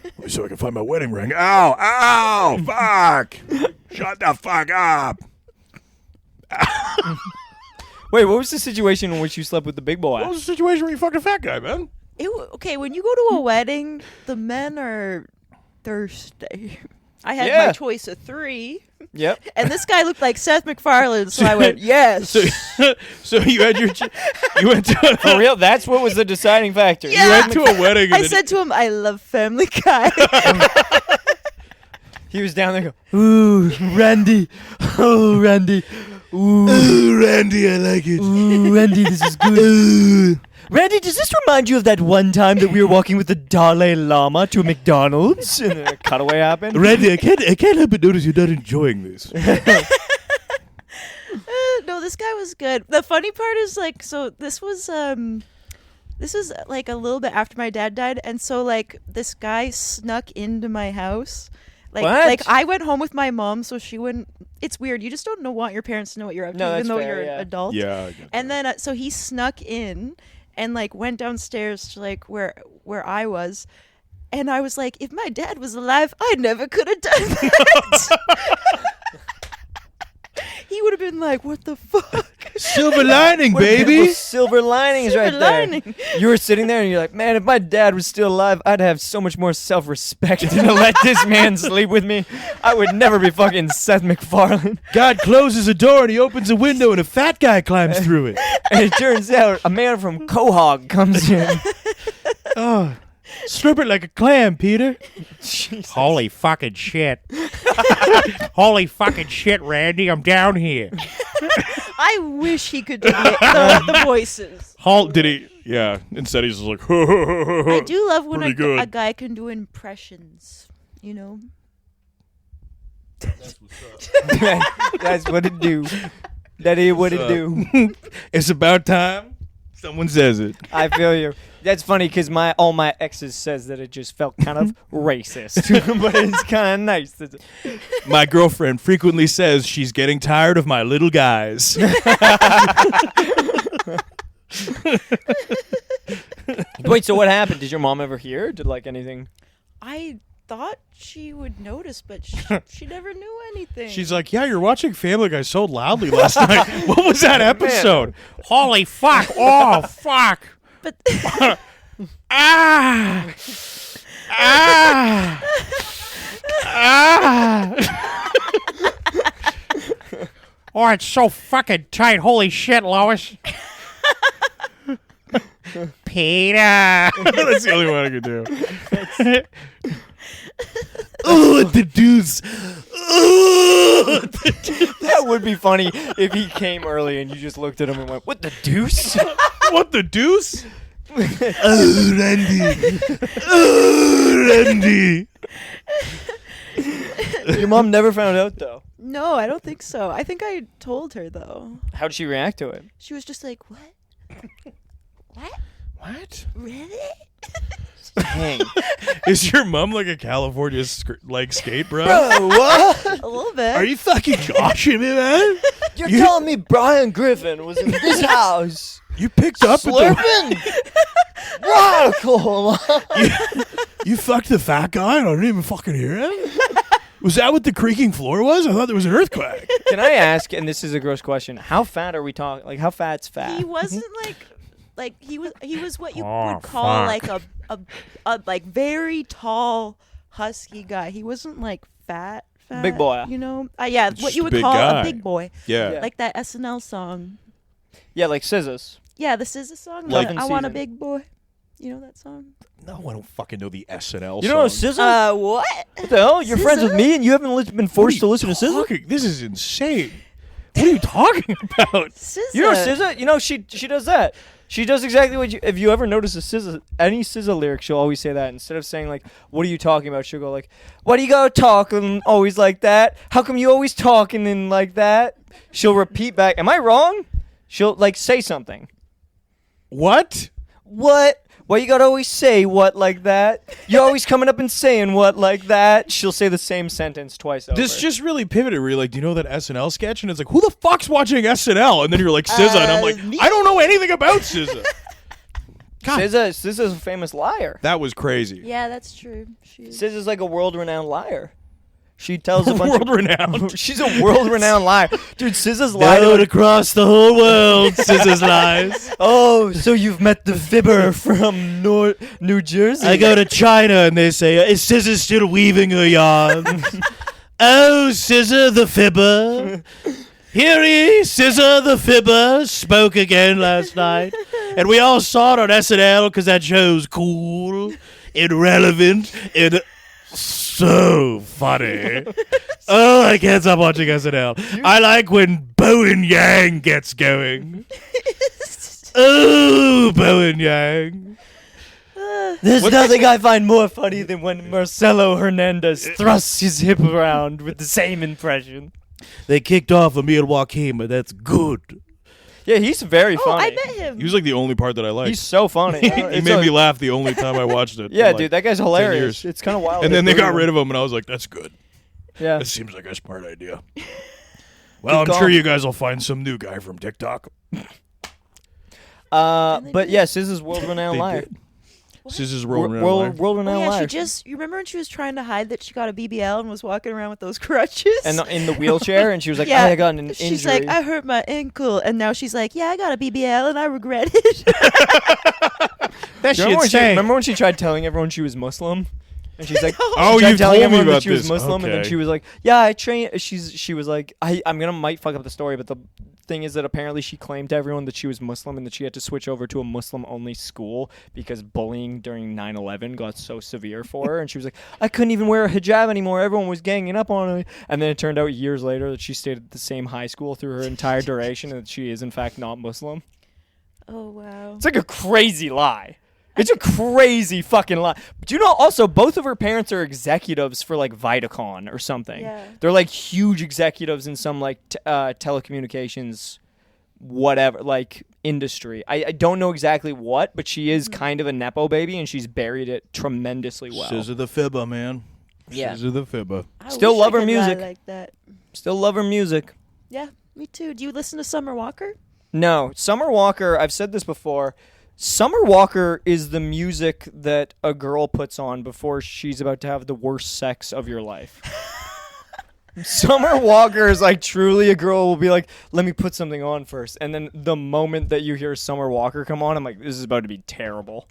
Let me see if I can find my wedding ring. Ow! Fuck! Shut the fuck up! Wait, what was the situation in which you slept with the big boy? What was the situation where you fucked a fat guy, man? Okay, when you go to a wedding, the men are thirsty. I had Yeah. my choice of 3. Yep. And this guy looked like Seth MacFarlane, so I went, yes. So you had you went to For real, that's what was the deciding factor. Yeah. you went to a wedding. And I said to him, I love Family Guy. He was down there going, ooh, Randee. Oh, Randee. Ooh, Randy, I like it. ooh, Randee, this is good. Randee, does this remind you of that one time that we were walking with the Dalai Lama to a McDonald's? And then a cutaway happened. Randy, I can't help but notice you're not enjoying this. No, this guy was good. The funny part is like, so this was like a little bit after my dad died, and so like this guy snuck into my house. What? Like I went home with my mom, so she wouldn't. It's weird. You just don't want your parents to know what you're up to, No, even that's though fair, you're yeah. an adult. Yeah. I get And then so he snuck in and like went downstairs to like where I was, and I was like, if my dad was alive, I never could have done that. He would have been like, what the fuck? Silver lining, What a baby. beautiful silver linings Silver right there. lining. You were sitting there and you're like, man, if my dad was still alive, I'd have so much more self-respect than to let this man sleep with me. I would never be fucking Seth MacFarlane. God closes a door and he opens a window and a fat guy climbs through it. And it turns out a man from Quahog comes in. Oh, slurp it like a clam, Peter. Holy fucking shit. Holy fucking shit, Randy. I'm down here. I wish he could do the voices. Did he? Yeah. Instead, he's just like, I do love when Pretty good. a guy can do impressions, you know? That's what it do. That is what it do. It's about time someone says it. I feel you. That's funny because all my exes says that it just felt kind of racist, but it's kind of nice. My girlfriend frequently says she's getting tired of my little guys. Wait, so what happened? Did your mom ever hear? Did like anything? I thought she would notice, but she never knew anything. She's like, yeah, you're watching Family Guy so loudly last night. What was that episode? Holy fuck. Oh, fuck. But Ah. Ah. Ah. Oh, it's so fucking tight. Holy shit, Lois. Peter. That's the only one I could do. Oh, the deuce. That would be funny if he came early and you just looked at him and went, "What the deuce?" What the deuce? Oh, Randy. Oh, Randy. Your mom never found out though. no, I don't think so. I think I told her though. How did she react to it? She was just like, "What? What? What? Really?" Dang. Is your mom like a California skate bro? What? A little bit. Are you fucking joshing me, man? You're telling me Brian Griffin was in this house You picked up at slurping radical? You fucked the fat guy and I didn't even fucking hear him? Was that what the creaking floor was? I thought there was an earthquake. Can I ask, and this is a gross question, how fat are we talking? Like, how fat's fat? He wasn't like he was what you Oh, would call fuck. like a like very tall husky guy. He wasn't like fat. Big boy. You know? Yeah, Just what you a would big call guy. a big boy. Yeah. Like that SNL song. Yeah, like scissors. Yeah, this is a song. Like- I want a Season. big boy. You know that song? No, I don't fucking know the SNL You don't know song. SZA? What? What the hell? You're friends with SZA? me and you haven't been forced to listen to SZA? Talking? This is insane. What are you talking about? SZA. You know SZA? You know she does that. She does exactly what if you ever notice any SZA lyric, she'll always say that. Instead of saying like, "What are you talking about?" She'll go like, "Why do you go talking always like that? How come you always talking in like that?" She'll repeat back. Am I wrong? She'll like say something. What? What? Why you gotta always say what like that? You're always coming up and saying what like that. She'll say the same sentence twice over. This just really pivoted. Where you're like, do you know that SNL sketch? And it's like, who the fuck's watching SNL? And then you're like, SZA. And I'm like, I don't know anything about SZA. God. SZA's a famous liar. That was crazy. Yeah, that's true. She is. SZA's like a world-renowned liar. She tells a bunch World of renowned. She's a world-renowned liar. Dude, SZA's lied Known to across the whole world, SZA's lies. Oh, so you've met the fibber from New Jersey. I go to China and they say, is SZA still weaving her yarn? Oh, SZA the fibber. Here he, SZA the fibber, spoke again last night. And we all saw it on SNL because that show's cool and relevant and so funny. Oh, I can't stop watching SNL. I like when Bowen Yang gets going. Oh, Bowen Yang. There's nothing I find more funny than when Marcelo Hernandez thrusts his hip around with the same impression. They kicked off Emil Joaquin, but that's good. Yeah, he's very Oh, funny. I met him. He was like the only part that I liked. He's so funny. He made me laugh the only time I watched it. Yeah, in, like, dude, that guy's 10 hilarious. years. It's kind of wild. And then they got rid of him, and I was like, that's good. Yeah. That seems like a smart idea. Well, I'm call. sure you guys will find some new guy from TikTok. But yeah, SZA's world-renowned They liar. did. SZA's world-renowned liar. World-renowned Oh, yeah, liar. you remember when she was trying to hide that she got a BBL and was walking around with those crutches? And in the wheelchair, and she was like, Yeah. I got an injury. She's like, I hurt my ankle, and now she's like, yeah, I got a BBL and I regret it. That remember when she tried telling everyone she was Muslim? And she's like, Oh, she tried you've telling told me everyone about that she was this. Muslim, and then Okay. she was like, yeah, I train. She was like, might fuck up the story, but the thing is that apparently she claimed to everyone that she was Muslim and that she had to switch over to a Muslim-only school because bullying during 9/11 got so severe for her, and she was like, I couldn't even wear a hijab anymore. Everyone was ganging up on me. And then it turned out years later that she stayed at the same high school through her entire duration, and that she is in fact not Muslim. Oh, wow. It's like a crazy lie. It's a crazy fucking lie. But you know, also, both of her parents are executives for, like, Vitacon or something. Yeah. They're, like, huge executives in some, like, telecommunications, whatever, like, industry. I don't know exactly what, but she is kind of a Nepo baby, and she's buried it tremendously well. SZA the Fibba, man. Yeah. SZA the Fibba. I Still wish I love her could lie music. like that. Still love her music. Yeah, me too. Do you listen to Summer Walker? No, Summer Walker, I've said this before. Summer Walker is the music that a girl puts on before she's about to have the worst sex of your life. Summer Walker is like truly a girl will be like, let me put something on first. And then the moment that you hear Summer Walker come on, I'm like, this is about to be terrible.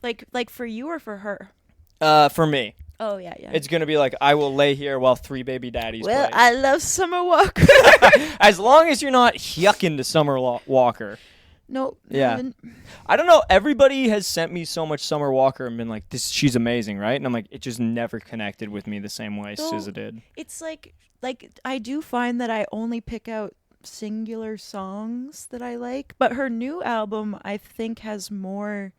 Like for you or for her? For me. Oh, yeah, yeah. It's going to be like, I will lay here while three baby daddies well, play. I love Summer Walker. As long as you're not yucking to Summer Walker. No. Yeah. haven't. I don't know. Everybody has sent me so much Summer Walker and been like, she's amazing, right? And I'm like, it just never connected with me the same way No. SZA did. It's like I do find that I only pick out singular songs that I like, but her new album I think has more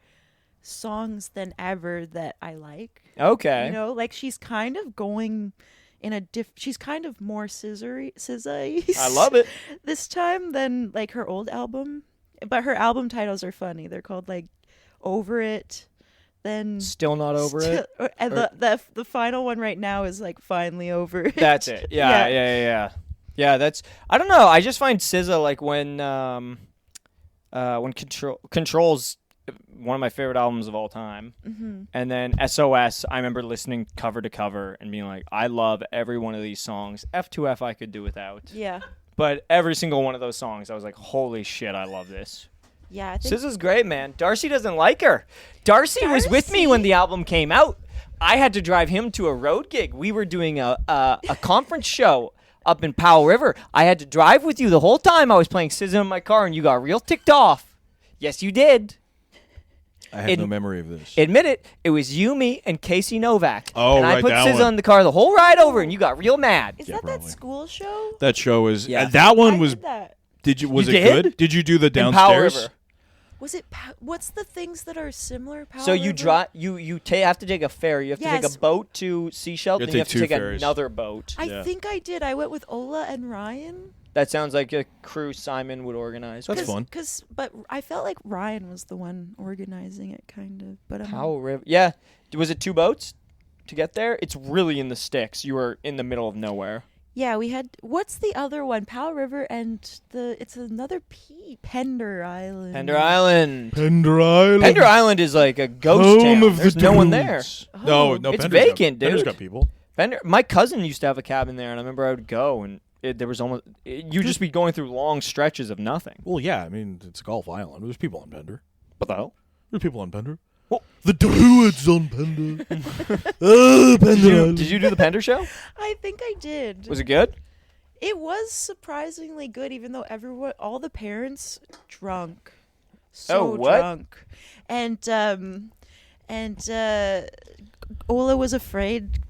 songs than ever that I like. Okay. You know, like she's kind of going in a she's kind of more SZA I love it. this time than like her old album. But her album titles are funny. They're called like Over It, then Still not over it. and the final one right now is like Finally Over It. That's it. Yeah. Yeah, that's. I don't know. I just find SZA like when Control's one of my favorite albums of all time, and then SOS. I remember listening cover to cover and being like, I love every one of these songs. F2F I could do without. Yeah. But every single one of those songs, I was like, holy shit, I love this. Yeah, I think SZA's great, man. Darcy doesn't like her. Darcy was with me when the album came out. I had to drive him to a road gig. We were doing a conference show up in Powell River. I had to drive with you the whole time I was playing SZA in my car, and you got real ticked off. Yes, you did. I have no memory of this. Admit it. It was you, me, and Casey Novak. Oh, and I right, put that SZA one. in the car the whole ride over, and you got real mad. is Yeah, that probably. school show? That show was Yeah. that one I was. did that. Was You it did? good? Did you do the In Powell downstairs? River. Was it? What's the things that are similar? Powell So you River? drive. You have to take a ferry. You have to take Yes. a boat to Seashell. You Then you have take to two take ferries. another boat. I think I did. I went with Ola and Ryan. That sounds like a crew Simon would organize. That's fun. But I felt like Ryan was the one organizing it, kind of. But Powell River. Yeah. Was it two boats to get there? It's really in the sticks. You were in the middle of nowhere. yeah, we had. What's the other one? Powell River and it's another P. Pender Island. Pender Island. Pender Island. Pender Island is like a ghost Home town. of There's the no one there. dudes. No, Oh. It's Pender's vacant, got, Pender's dude. got people. My cousin used to have a cabin there, and I remember I would go, and there was almost you'd just be going through long stretches of nothing. Well, yeah. I mean, it's a Gulf Island. There's people on Pender. What the hell? There's people on Pender. Well- The Druids on Pender. Oh, Pender Island. Did you do the Pender show? I think I did. Was it good? It was surprisingly good, even though all the parents, drunk, so Oh, what? drunk, and Ola was afraid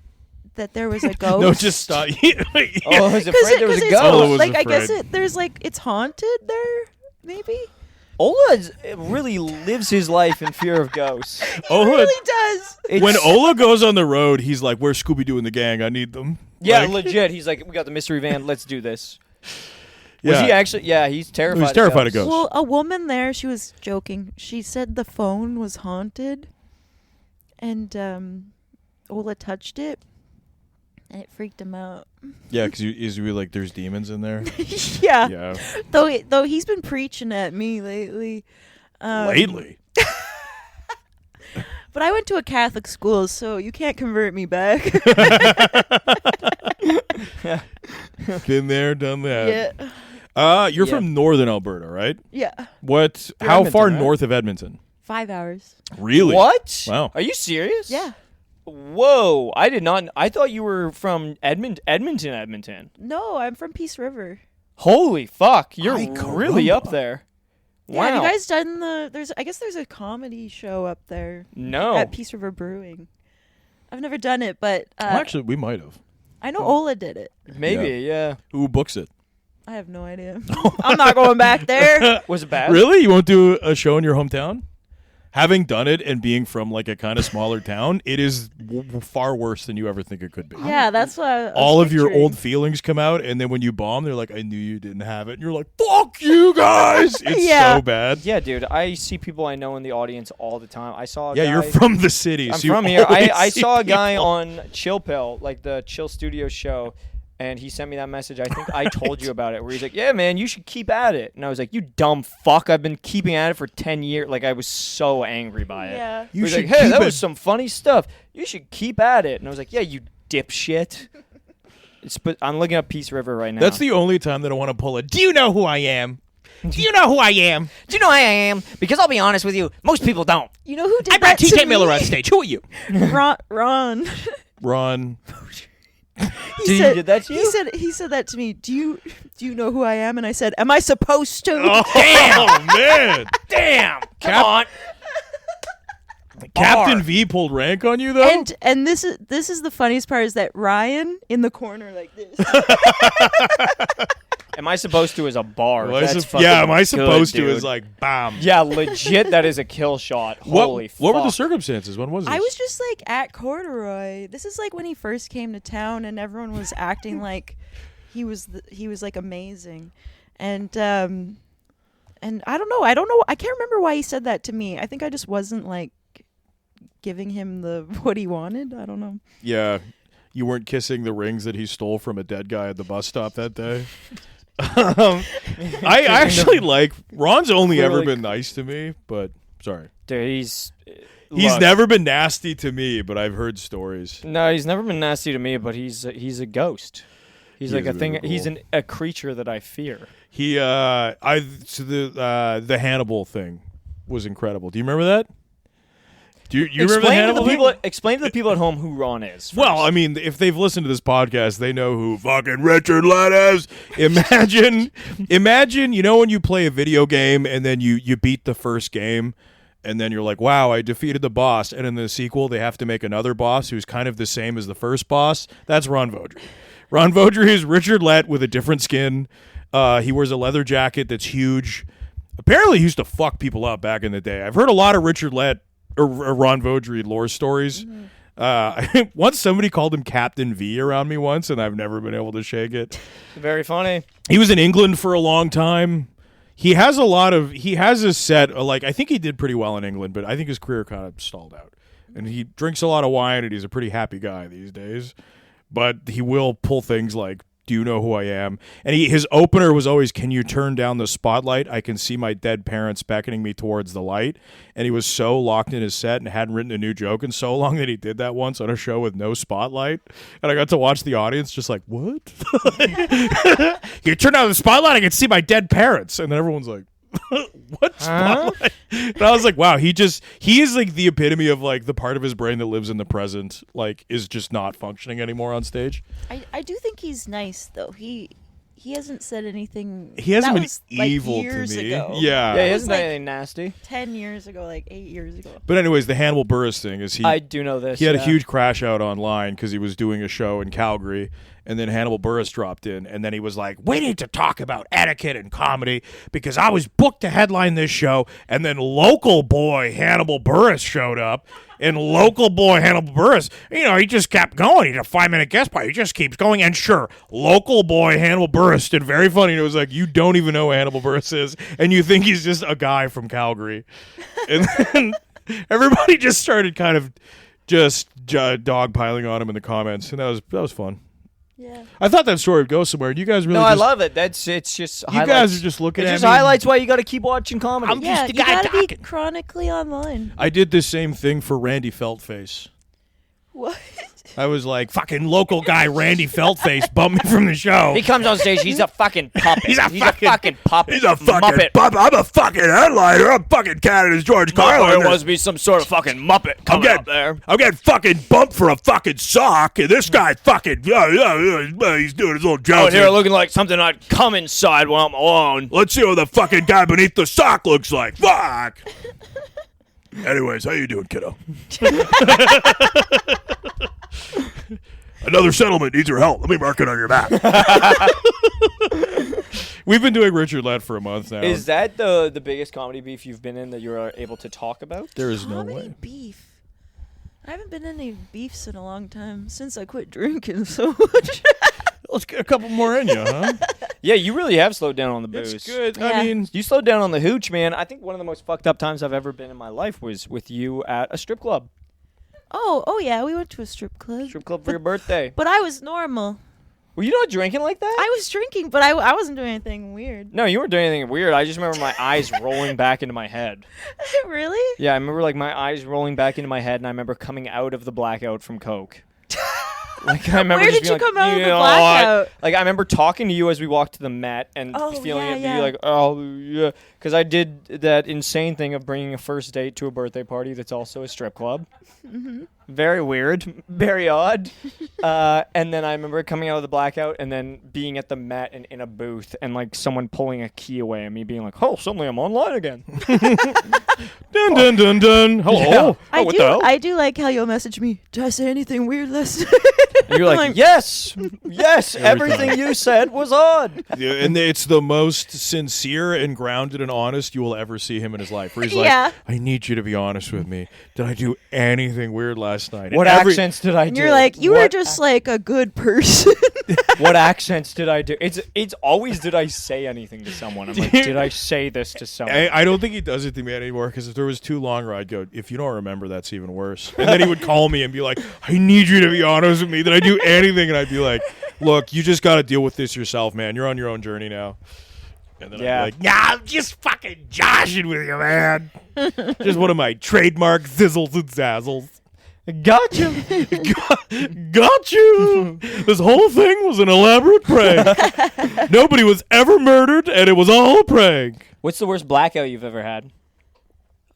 that there was a ghost. No, just stop. Oh, I was afraid there was a ghost. Ola was like I guess afraid. there's like it's haunted there, maybe. Ola really lives his life in fear of ghosts. Ola, Really does. when Ola goes on the road, he's like, "Where's Scooby-Doo and the gang? I need them." Yeah, Like, legit. He's like, we got the mystery van. Let's do this. yeah. Was he actually? Yeah, he's terrified. He's terrified of ghosts. Well, a woman there, she was joking. She said the phone was haunted, and Ola touched it, and it freaked him out. Yeah, because he's really like, "There's demons in there." Yeah. Yeah. Though he's been preaching at me lately. Lately, But I went to a Catholic school, so you can't convert me back. been there, done that. Yeah. You're Yeah. from northern Alberta, right? Yeah. What? You're How Edmonton, far right? north of Edmonton? 5 hours. Really? What? Wow. Are you serious? Yeah. Whoa! I did not. I thought you were from Edmonton. No, I'm from Peace River. Holy fuck! You're Ay, really caramba. up there. Yeah, Wow. have you guys done I guess there's a comedy show up there No. at Peace River Brewing. I've never done it, but Well, actually, we might have. I know Ola did it. Maybe. Yeah. Who books it? I have no idea. I'm not going back there. Was it bad? Really? You won't do a show in your hometown? Having done it and being from like a kind of smaller town, it is far worse than you ever think it could be. Yeah, that's what I was All of your picturing. old feelings come out, and then when you bomb, they're like, "I knew you didn't have it." And you're like, "Fuck you guys!" It's Yeah. so bad. Yeah, dude. I see people I know in the audience all the time. I saw. A Yeah, guy, you're from the city. I'm so you from here. always I see saw a guy people. on Chill Pill, like the Chill Studio show, and he sent me that message. I think I told you about it, where he's like, "Yeah, man, you should keep at it." And I was like, "You dumb fuck! I've been keeping at it for 10 years." Like I was so angry by it. Yeah. You He's should like, "Hey, keep that it. was some funny stuff. You should keep at it." And I was like, "Yeah, you dipshit." But I'm looking up Peace River right now. That's the only time that I want to pull it. Do you know who I am? Do you know who I am? Do you know who I am? Because I'll be honest with you, most people don't. You know who did I brought that to TJ Miller me? on stage. Who are you? Ron. Ron. He did that to you? He said that to me. Do you know who I am? And I said, "Am I supposed to?" Oh man! Damn! Come Cap- on. Captain V pulled rank on you though. And this is the funniest part is that Ryan in the corner like this. Am I supposed to is a bar. Am I That's sup- fucking yeah, am I good, supposed to? dude. Is like bam. Yeah, legit. That is a kill shot. Holy fuck. What were the circumstances? When was this? I was just like at Corduroy. This is like when he first came to town, and everyone was acting like he was like amazing, and I don't know. I can't remember why he said that to me. I think I just wasn't like giving him what he wanted. I don't know. Yeah, you weren't kissing the rings that he stole from a dead guy at the bus stop that day. I actually like Ron's only ever Clearly- been nice to me, but sorry, Dude, he's he's never been nasty to me. But I've heard stories. No, he's never been nasty to me, but he's a ghost. He's He like is a thing. really He's cool. a creature that I fear. The Hannibal thing was incredible. Do you remember that? Do you remember the Explain to Hannibal the thing? people. Explain to the people at home who Ron is. Well, first. I mean, if they've listened to this podcast, they know who fucking Richard Lett is. Imagine, you know, when you play a video game and then you beat the first game, and then you're like, wow, I defeated the boss, and in the sequel they have to make another boss who's kind of the same as the first boss. That's Ron Vaudry. Ron Vaudry is Richard Lett with a different skin. He wears a leather jacket that's huge. Apparently, he used to fuck people up back in the day. I've heard a lot of Richard Lett or Ron Vaudry lore stories. Once somebody called him Captain V around me once, and I've never been able to shake it. very funny. He was in England for a long time. He has a set, like, I think he did pretty well in England, but I think his career kind of stalled out. And he drinks a lot of wine, and he's a pretty happy guy these days. But he will pull things like, do you know who I am? And his opener was always, can you turn down the spotlight? I can see my dead parents beckoning me towards the light. And he was so locked in his set and hadn't written a new joke in so long that he did that once on a show with no spotlight. And I got to watch the audience just like, what? You turn down the spotlight, I can see my dead parents. And then everyone's like, what spotlight? And I was like, wow, he is like the epitome of like the part of his brain that lives in the present, like is just not functioning anymore on stage. I do think he's nice though. he hasn't said anything. He hasn't that been was, like, evil to years me. ago. Yeah. Yeah, he It was hasn't done like- anything nasty. 10 years ago, like 8 years ago. But anyways, the Hannibal Buress thing is I do know this. he had a yeah. huge crash out online because he was doing a show in Calgary, and then Hannibal Buress dropped in, and then he was like, "We need to talk about etiquette and comedy because I was booked to headline this show," and then local boy Hannibal Buress showed up. And local boy Hannibal Buress, he just kept going. He had a 5-minute guest part. He just keeps going. And sure, local boy Hannibal Buress did very funny. And it was like, you don't even know who Hannibal Buress is, and you think he's just a guy from Calgary. And then everybody just started kind of just dogpiling on him in the comments, and that was fun. Yeah. I thought that story would go somewhere. And you guys really No, I just, love it. It's just you guys are just looking it at just me. highlights why you got to keep watching comedy. I'm Yeah, just the you guy gotta be talking. chronically online. I did the same thing for Randy Feltface. What? I was like, fucking local guy Randy Feltface bumped me from the show. He comes on stage. He's a fucking puppet. He's a fucking- puppet. He's a fucking Muppet. I'm a fucking headliner. I'm fucking Canada's George Carlin. There must be some sort of fucking Muppet coming up there. I'm getting fucking bumped for a fucking sock, and this guy fucking he's doing his little Out jokes. here looking like something I'd come inside when I'm alone. Let's see what the fucking guy beneath the sock looks like. Fuck. Anyways, how you doing, kiddo? Another settlement needs your help. Let me mark it on your map. We've been doing Richard Lett for a month now. Is that the biggest comedy beef you've been in that you're able to talk about? There is no Comedy way. beef. I haven't been in any beefs in a long time since I quit drinking so much. Let's get a couple more in you, huh? Yeah, you really have slowed down on the booze. It's good. Yeah. I mean, You slowed down on the hooch, man. I think one of the most fucked up times I've ever been in my life was with you at a strip club. Oh yeah, we went to a strip club. Strip club for your birthday. But I was normal. Were you not drinking like that? I was drinking, but I wasn't doing anything weird. No, you weren't doing anything weird. I just remember my eyes rolling back into my head. Really? Yeah, I remember like my eyes rolling back into my head, and I remember coming out of the blackout from coke. Like I remember Where just did you being like, come out of the know what? blackout? Like I remember talking to you as we walked to the mat and Oh, feeling yeah, it yeah. be like, oh yeah, because I did that insane thing of bringing a first date to a birthday party that's also a strip club. Mm-hmm. Very weird, very odd. And then I remember coming out of the blackout and then being at the mat and in a booth and like someone pulling a key away and me being like, oh, suddenly I'm online again. dun dun dun dun. Hello. Yeah. I what do. the hell? I do like how you'll message me. Did I say anything weird last night? And you're like, Like- yes, yes, Every everything time. you said was odd. Yeah, and it's the most sincere and grounded and honest you will ever see him in his life. Where he's Yeah. like, I need you to be honest with me. Did I do anything weird last night? What And accents did I And do? you're like, you were What just like a good person. What accents did I do? It's always did I say anything to someone? I'm like, did I say this to someone? I don't think he does it to me anymore because if there was too long, I'd go, if you don't remember, that's even worse. And then he would call me and be like, I need you to be honest with me. Did I do anything? And I'd be like, look, you just got to deal with this yourself, man. You're on your own journey now. And then Yeah. I'd be like, nah, I'm just fucking joshing with you, man. Just one of my trademark zizzles and zazzles. Gotcha. Got you. This whole thing was an elaborate prank. Nobody was ever murdered, and it was all a prank. What's the worst blackout you've ever had?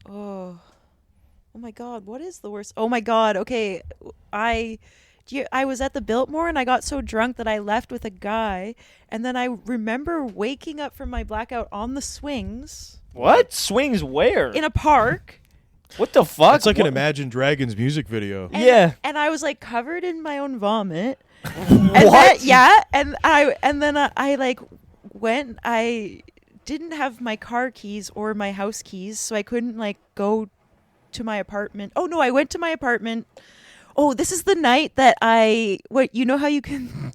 Oh my God, what is the worst? Oh my God, okay. I was at the Biltmore and I got so drunk that I left with a guy, and then I remember waking up from my blackout on the swings What? Swings where? in a park. What the fuck? It's like an What- Imagine Dragons music video. And, Yeah. and I was like covered in my own vomit. What? And then I like went. I didn't have my car keys or my house keys, so I couldn't like go to my apartment. Oh no, I went to my apartment. Oh, this is the night that you know how you can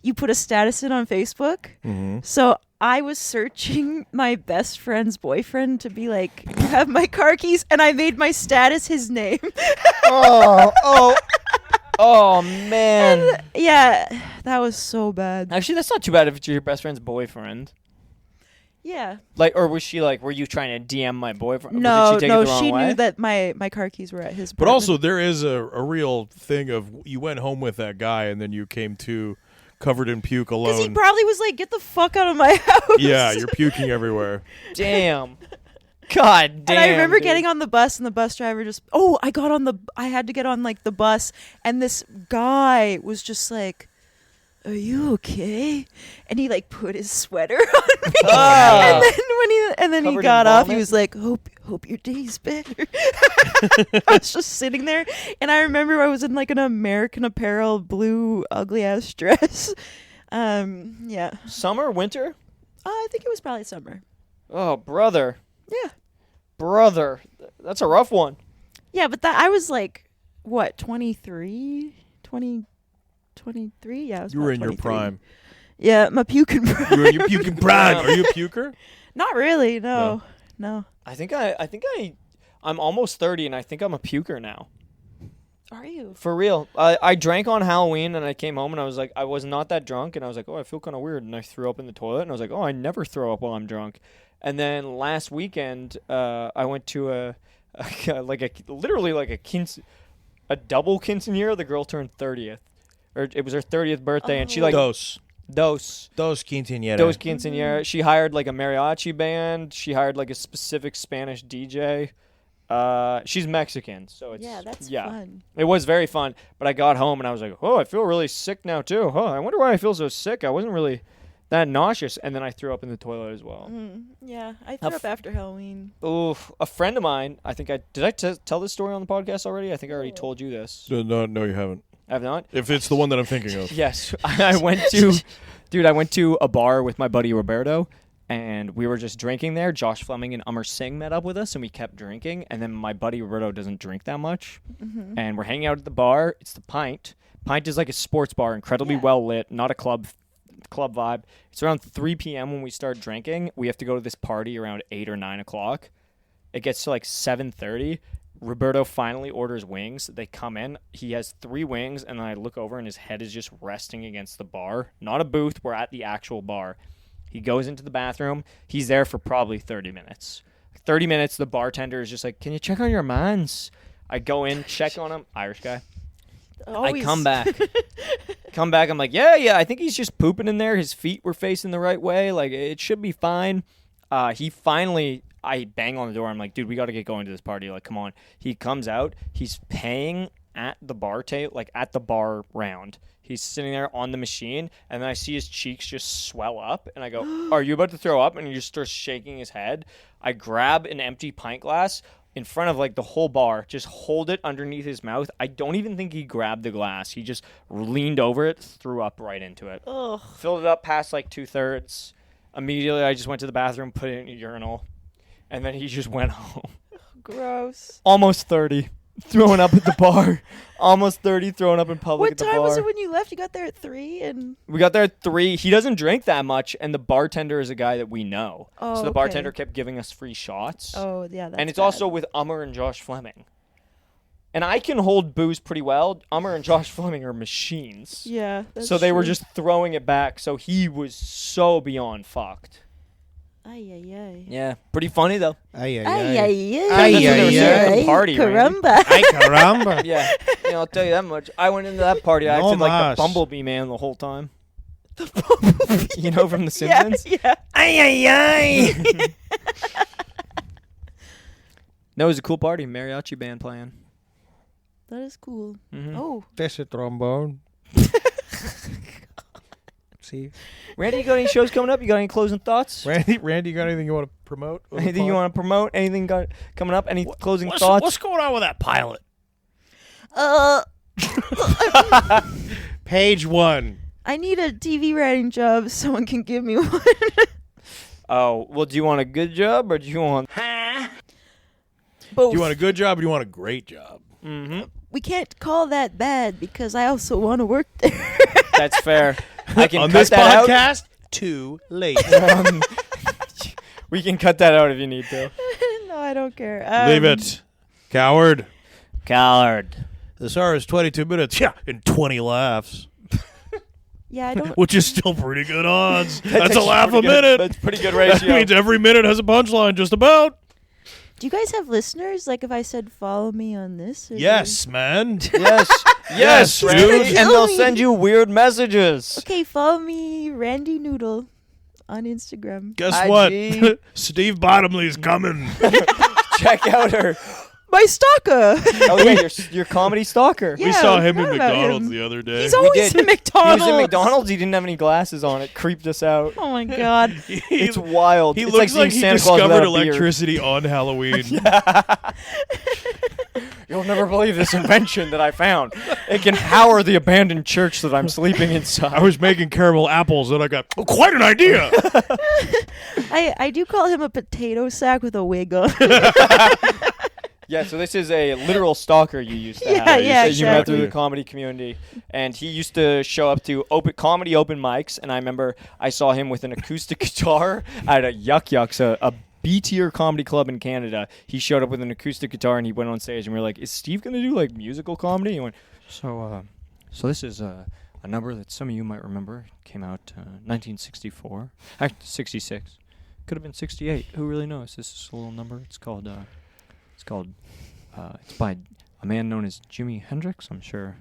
you put a status in on Facebook? Mm-hmm. So I was searching my best friend's boyfriend to be like, you have my car keys, and I made my status his name. Oh man. Yeah, that was so bad. Actually, that's not too bad if it's your best friend's boyfriend. Yeah. Like, or was she like, were you trying to DM my boyfriend? No, Did she take it the wrong she way? knew that my car keys were at his But apartment. also, there is a real thing of you went home with that guy, and then you came to covered in puke because he alone. probably was like, get the fuck out of my house. Yeah, you're puking everywhere. Damn. God damn. And I remember dude. getting on the bus, and the bus driver just, I had to get on like the bus, and this guy was just like, "Are you okay?" And he like put his sweater on me. And then when he Covered in got off, he vomit? was like, "Hope your day's better." I was just sitting there, and I remember I was in like an American Apparel blue ugly ass dress. Yeah. Summer, winter? I think it was probably summer. Oh, brother. Yeah. Brother. That's a rough one. Yeah, but that I was like, what, 23? 23? Yeah, I was You were in about your 23. prime. Yeah, my puking prime. You were in your puking prime. Are you a puker? Not really, no. I'm almost 30 and I think I'm a puker now. Are you? For real. I drank on Halloween and I came home and I was like, I was not that drunk and I was like, oh, I feel kind of weird. And I threw up in the toilet and I was like, oh, I never throw up while I'm drunk. And then last weekend, I went to a double quinceanera. The girl turned 30th. Or it was her 30th birthday and she like... Dos quinceañera. Mm-hmm. She hired like a mariachi band. She hired like a specific Spanish DJ. She's Mexican, so it's that's fun. It was very fun, but I got home and I was like, "Oh, I feel really sick now too. Oh, I wonder why I feel so sick. I wasn't really that nauseous." And then I threw up in the toilet as well. Yeah, I threw up after Halloween. Oof. A friend of mine, I think did I tell this story on the podcast already? I think I already told you this. No, you haven't. I have not. If it's the one that I'm thinking of. Yes, I went to a bar with my buddy Roberto, and we were just drinking there. Josh Fleming and Umar Singh met up with us, and we kept drinking. And then my buddy Roberto doesn't drink that much, and we're hanging out at the bar. It's the Pint. Pint is like a sports bar, incredibly well lit, not a club vibe. It's around 3 p.m. when we start drinking. We have to go to this party around 8 or 9 o'clock. It gets to like 7:30. Roberto finally orders wings. They come in. He has 3 wings, and then I look over, and his head is just resting against the bar. Not a booth. We're at the actual bar. He goes into the bathroom. He's there for probably 30 minutes. 30 minutes, the bartender is just like, "Can you check on your mans?" I go in, check on him. Irish guy. Always. I come back. I'm like, yeah, I think he's just pooping in there. His feet were facing the right way. Like, it should be fine. I bang on the door. I'm like, "Dude, we got to get going to this party. Like, come on." He comes out. He's paying at the bar table, like at the bar round. He's sitting there on the machine, and then I see his cheeks just swell up, and I go, "Are you about to throw up?" And he just starts shaking his head. I grab an empty pint glass in front of like the whole bar, just hold it underneath his mouth. I don't even think he grabbed the glass. He just leaned over it, threw up right into it. Ugh. Filled it up past like 2/3. Immediately, I just went to the bathroom, put it in a urinal, and then he just went home. Gross. Almost 30. Throwing up at the bar. Almost 30 throwing up in public What at the bar. time was it when you left? You got there at 3 and... We got there at 3. He doesn't drink that much, and the bartender is a guy that we know. Oh, so the okay. bartender kept giving us free shots. Oh, yeah, that's and it's bad. also with Umar and Josh Fleming. And I can hold booze pretty well. Umar and Josh Fleming are machines. Yeah, that's So they were true. just throwing it back, so he was so beyond fucked. Ay, ay, ay. Yeah, pretty funny though. Ay, ay, That's ay. what they were saying at the party, Randy. Caramba. Ay, caramba. Yeah, I'll tell you that much. I went into that party. I No acted like mas. the Bumblebee man the whole time. The Bumblebee. You know from The Yeah, Simpsons? yeah. Ay, ay, ay. No, it was a cool party. Mariachi band playing. That is cool. Mhm. Oh. There's a trombone. See? Randy, you got any shows coming up? You got any closing thoughts? Randy, you got anything you want to promote? on the Anything you pod? want to promote? Anything coming up? Any closing thoughts? What's going on with that pilot? Page 1. I need a TV writing job. Someone can give me one. Oh, well, do you want a good job or do you want... Both. Do you want a good job or do you want a great job? Mm-hmm. We can't call that bad because I also want to work there. That's fair. I can On cut this that podcast, too late. out. We can cut that out if you need to. No, I don't care. Leave it. Coward. Coward. This hour is 22 minutes. Yeah, and 20 laughs. Yeah, I don't. Which is still pretty good odds. That's a actually laugh a pretty good. minute. That's pretty good That ratio. means every minute has a punchline, just about. Do you guys have listeners? Like if I said follow me on this? Or Yes, man. Yes. Yes, Randy. dude. And they'll Kill me. send you weird messages. Okay, follow me, Randee Noodle, on Instagram. Guess IG. what? Steve Bottomley's coming. Check out her my stalker. Oh yeah, your comedy stalker. Yeah, We saw I him in forgot about McDonald's him. the other day. He's always did. in McDonald's. He was in McDonald's. He didn't have any glasses on. It creeped us out. Oh my god. It's wild. He It's looks seeing like he Santa Claus discovered without a beard. electricity on Halloween. You'll never believe this invention that I found. It can power the abandoned church that I'm sleeping inside. I was making caramel apples and I got quite an idea. I do call him a potato sack with a wig on. Yeah, so this is a literal stalker you used to Yeah, have. yeah, that you met through the exactly. comedy community. And he used to show up to comedy open mics, and I remember I saw him with an acoustic guitar at a Yuck Yucks, a B-tier comedy club in Canada. He showed up with an acoustic guitar, and he went on stage, and we were like, is Steve going to do, like, musical comedy? He went, so this is a number that some of you might remember. It came out 1964. Actually, 66. Could have been 68. Who really knows? This is a little number. It's called... it's by a man known as Jimi Hendrix. I'm sure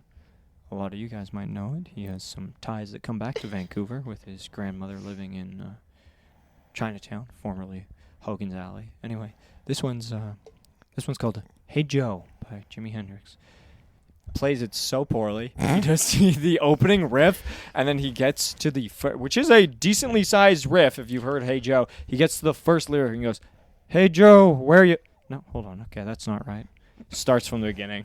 a lot of you guys might know it. He has some ties that come back to Vancouver with his grandmother living in Chinatown, formerly Hogan's Alley. Anyway, this one's called "Hey Joe" by Jimi Hendrix. Plays it so poorly. He does the opening riff, and then he gets to the which is a decently sized riff. If you've heard "Hey Joe," he gets to the first lyric and goes, "Hey Joe, where you?" No, hold on. Okay, that's not right. Starts from the beginning.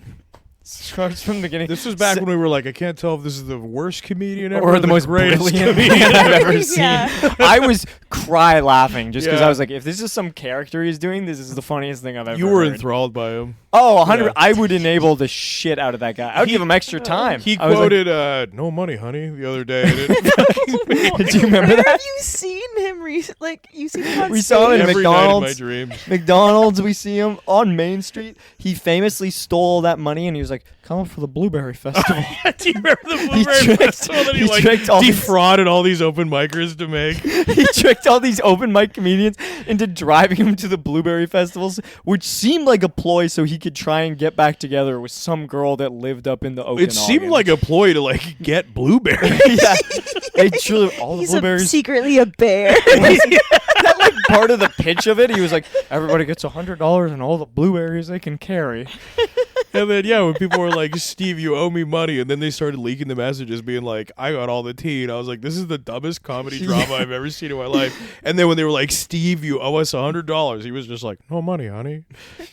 Starts from the beginning. This was back when we were like, I can't tell if this is the worst comedian ever or the most greatest brilliant comedian. man I've ever seen. Yeah. I was laughing just because Yeah. I was like, if this is some character he's doing, this is the funniest thing I've ever You were heard. enthralled by him. Oh, 100. Yeah. I would enable the shit out of that guy. I would give him extra time. He I was like, quoted, "No money, honey," the other day. And do you remember Where that? have you seen him Like, you seen him on We saw him in stage? every night in my McDonald's. dreams. McDonald's, we see him on Main Street. He famously stole all that money, and he was like, "Come up for the Blueberry Festival." Do you remember the He Blueberry tricked- Festival that he he like tricked all these- defrauded all these open micers to make? He tricked all these open mic comedians into driving him to the Blueberry Festivals, which seemed like a ploy so he could try and get back together with some girl that lived up in the Okanagan. It seemed like a ploy to like get blueberries. Yeah. It truly, all the He's blueberries. secretly a bear. That like part of the pitch of it, he was like, everybody gets $100 and all the blueberries they can carry. And then when people were like, "Steve, you owe me money," and then they started leaking the messages, being like, "I got all the tea," and I was like, "This is the dumbest comedy drama I've ever seen in my life." And then when they were like, "Steve, you owe us $100," he was just like, "No money, honey."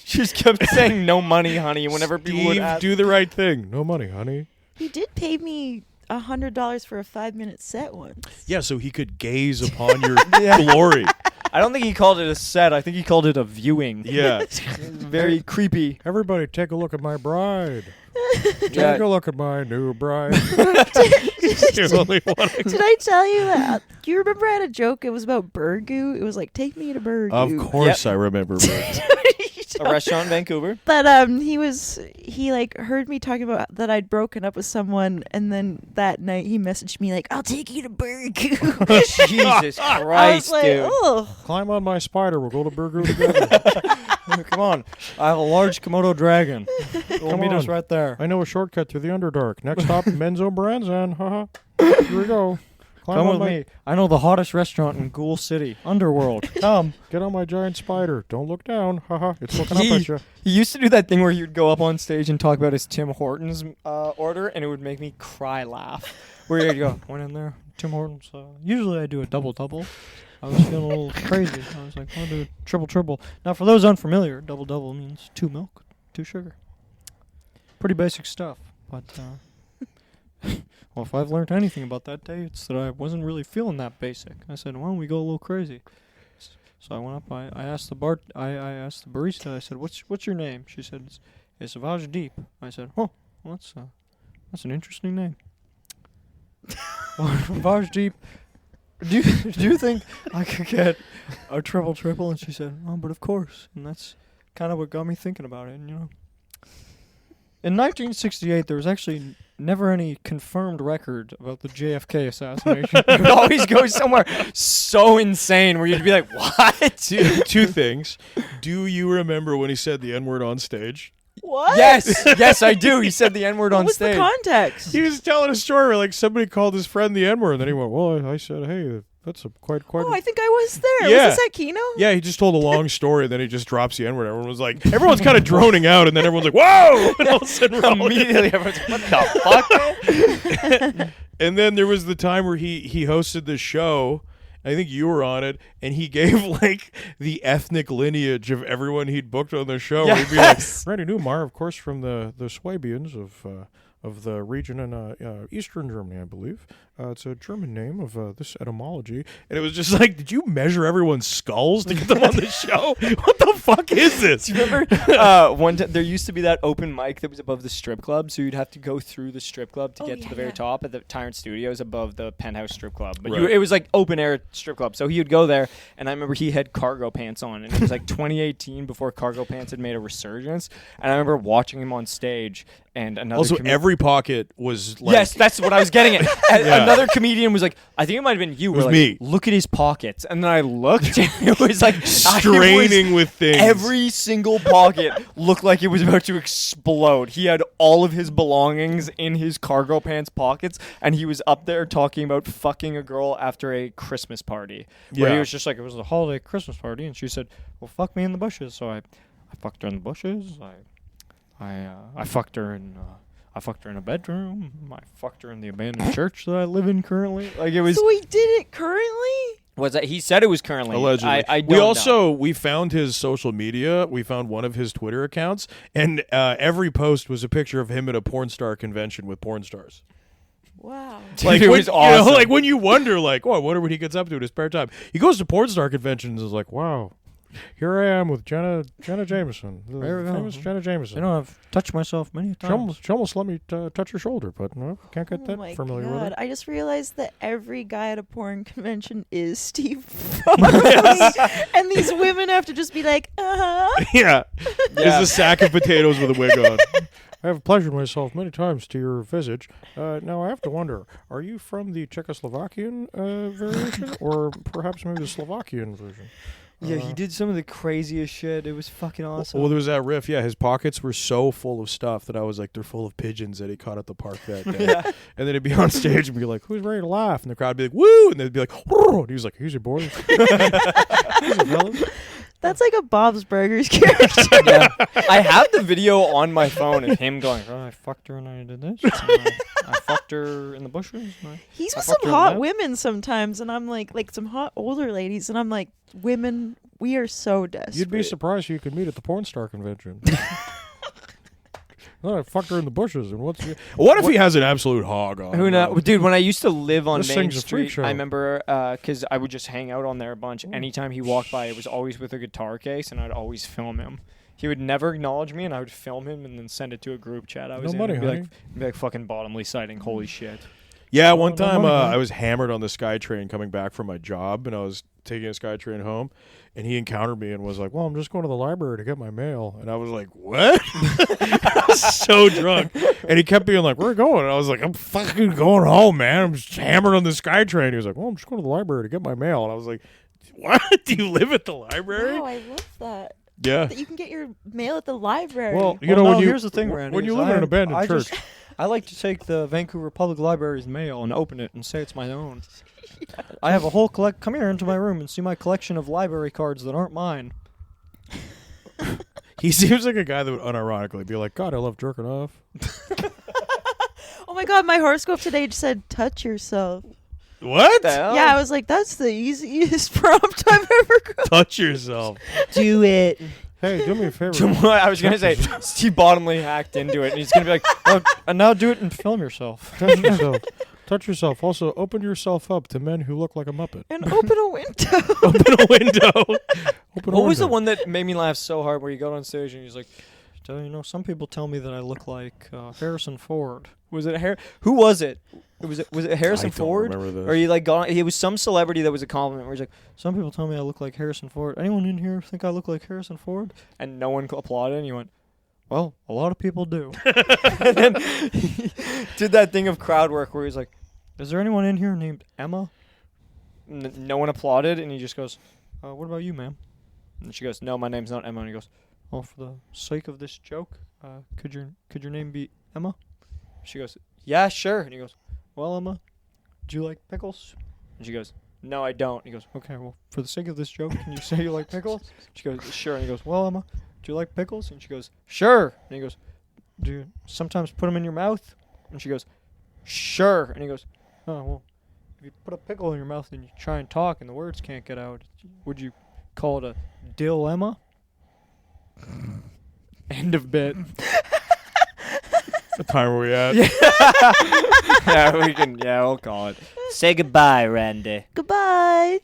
She just kept saying, "No money, honey," whenever people would Steve, ask. do the right thing. No money, honey. He did pay me $100 for a 5-minute set once. Yeah, so he could gaze upon your Yeah. glory. I don't think he called it a set. I think he called it a viewing. Yeah. Very creepy. Everybody, take a look at my bride. Yeah. Take a look at my new bride. You only want to- Did I tell you that? Do you remember I had a joke? It was about Burgoo. It was like, take me to Burgoo. Of course, I remember. Bro. A restaurant in Vancouver. But he like heard me talking about that I'd broken up with someone, and then that night he messaged me like, I'll take you to Burgoo. Jesus I was Christ, like, dude. oh. Climb on my spider. We'll go to Burger together. Come on. I have a large Komodo dragon. We'll Come meet us on. right there. I know a shortcut through the Underdark. Next stop, Menzo Branzan. Haha. Here we go. Climb Come on with me. I know the hottest restaurant in Ghoul City, Underworld. Come. Get on my giant spider. Don't look down. Haha. It's looking up at you. He used to do that thing where he would go up on stage and talk about his Tim Hortons order, and it would make me cry laugh. Where he'd go, went in there, Tim Hortons. Usually I do a double-double. I was feeling a little crazy. I was like, I'll do a triple-triple. Now, for those unfamiliar, double-double means 2 milk, 2 sugar. Pretty basic stuff, but... Well, if I've learned anything about that day, it's that I wasn't really feeling that basic. I said, "Why don't we go a little crazy?" So I went up. I asked the I asked the barista. I said, "What's your name?" She said, "It's Savage I said, "Oh, well, that's an interesting name." Savage Deep. Do you think I could get a triple? And she said, "Oh, but of course." And that's kind of what got me thinking about it. And, in 1968, there was actually never any confirmed record about the JFK assassination. It would always go somewhere so insane where you'd be like, what? Two things. Do you remember when he said the N-word on stage? What? Yes, I do. He said the N-word What on was stage. the context? He was telling a story where like somebody called his friend the N-word, and then he went, "Well, I said, hey, That's a quite. Oh, I think I was there. Yeah. Was this at Kino? Yeah, he just told a long story, and then he just drops the N-word. Everyone's kind of droning out, and then everyone's like, "Whoa!" And all of a sudden, we're all Immediately, everyone's like, what the fuck? And then there was the time where he hosted the show. I think you were on it, and he gave like the ethnic lineage of everyone he'd booked on the show. Where he'd be like, Randee Neumeyer, of course, from the Swabians of the region in eastern Germany, I believe. It's a German name of this etymology. And it was just like, did you measure everyone's skulls to get them on the show? What the fuck is this? Do you remember one time there used to be that open mic that was above the strip club, so you'd have to go through the strip club to get to the very top at the Tyrant Studios above the Penthouse strip club. But Right. it was like open air strip club, so he would go there, and I remember he had cargo pants on, and it was like 2018 before cargo pants had made a resurgence, and I remember watching him on stage, and another Also, every pocket was like... yes, that's what I was getting at. Another comedian was like, I think it might have been you. was We're me. like, look at his pockets. And then I looked, and it was like straining with things. Every single pocket looked like it was about to explode. He had all of his belongings in his cargo pants pockets, and he was up there talking about fucking a girl after a Christmas party. Where he Yeah. was just like, it was a holiday Christmas party, and she said, well, fuck me in the bushes. So I fucked her in the bushes. I fucked her in... I fucked her in a bedroom. I fucked her in the abandoned church that I live in currently. Like it was. So he did it currently? Was that he said it was currently? Allegedly. I don't know. We found his social media. We found one of his Twitter accounts, and every post was a picture of him at a porn star convention with porn stars. Wow. Like it when, was awesome. You know, like when you wonder, like, oh, I wonder what he gets up to in his spare time. He goes to porn star conventions and is like, wow. Here I am with Jenna Jameson, the famous Jenna Jameson. I've touched myself many times. She almost let me touch her shoulder, but no, can't get Oh that my familiar with God. it. I just realized that every guy at a porn convention is Steve Farley. And these women have to just be like, uh-huh. Yeah. There's a sack of potatoes with a wig on. I have pleasured myself many times to your visage. Now, I have to wonder, are you from the Czechoslovakian variation or perhaps maybe the Slovakian version? Yeah, he did some of the craziest shit. It was fucking awesome. Well, there was that riff. Yeah, his pockets were so full of stuff that I was like, they're full of pigeons that he caught at the park that day. And then he'd be on stage and be like, who's ready to laugh? And the crowd would be like, woo! And they'd be like, whoa! And he was like, easy, boys. Easy, fellas. That's like a Bob's Burgers character. Yeah. I have the video on my phone of him going, oh, I fucked her and I did this. And I fucked her in the bushes. He's I with fucked some her in hot that. women sometimes, and I'm like some hot older ladies, and I'm like, women, we are so desperate. You'd be surprised who you could meet at the porn star convention. Oh, I fucked her in the bushes. And what if he has an absolute hog on? Who knows? Dude, when I used to live on This Main thing's a freak Street, show. I remember because I would just hang out on there a bunch. Anytime he walked by, it was always with a guitar case, and I'd always film him. He would never acknowledge me, and I would film him and then send it to a group chat I was in. money, It'd honey. be like fucking bottomley sighting. Holy shit. Yeah, one no time money, man. I was hammered on the SkyTrain coming back from my job, and I was taking a SkyTrain home, and he encountered me and was like, well, I'm just going to the library to get my mail. And I was like, what? I was so drunk. And he kept being like, where are you going? And I was like, I'm fucking going home, man. I'm just hammered on the SkyTrain. He was like, well, I'm just going to the library to get my mail. And I was like, what? Do you live at the library? Wow, I love that. Yeah. That you can get your mail at the library. Well, you know, when you, here's the thing, Randy. when you is live in an I- abandoned I church. just- I like to take the Vancouver Public Library's mail and open it and say it's my own. I have a whole collect. Come here into my room and see my collection of library cards that aren't mine. He seems like a guy that would unironically be like, God, I love jerking off. oh my God, my horoscope today just said, touch yourself. What? Yeah, I was like, that's the easiest prompt I've ever got. Touch yourself. Do it. Hey, do me a favor. I was gonna say Steve Bottomley hacked into it, and he's gonna be like, oh, and now do it and film yourself. Touch yourself. Touch yourself. Also, open yourself up to men who look like a Muppet. And open a window. Open a window. What was the one that made me laugh so hard where you got on stage and he's like, some people tell me that I look like Harrison Ford. Was it Who was it? Was it Harrison I don't Ford? remember this. Or he like got? He was some celebrity that was a compliment where he's like, some people tell me I look like Harrison Ford. Anyone in here think I look like Harrison Ford? And no one applauded. And he went, well, a lot of people do. And then he did that thing of crowd work where he's like, is there anyone in here named Emma? No one applauded, and he just goes, what about you, ma'am? And she goes, no, my name's not Emma. And he goes, well, for the sake of this joke, could your name be Emma? She goes, yeah, sure. And he goes, well, Emma, do you like pickles? And she goes, no, I don't. He goes, okay, well, for the sake of this joke, can you say you like pickles? She goes, sure. And he goes, well, Emma, do you like pickles? And she goes, sure. And he goes, do you sometimes put them in your mouth? And she goes, sure. And he goes, oh, well, if you put a pickle in your mouth and you try and talk and the words can't get out, would you call it a dilemma? End of bit. What time are we at? Yeah, we can. Yeah, we'll call it. Say goodbye, Randy. Goodbye.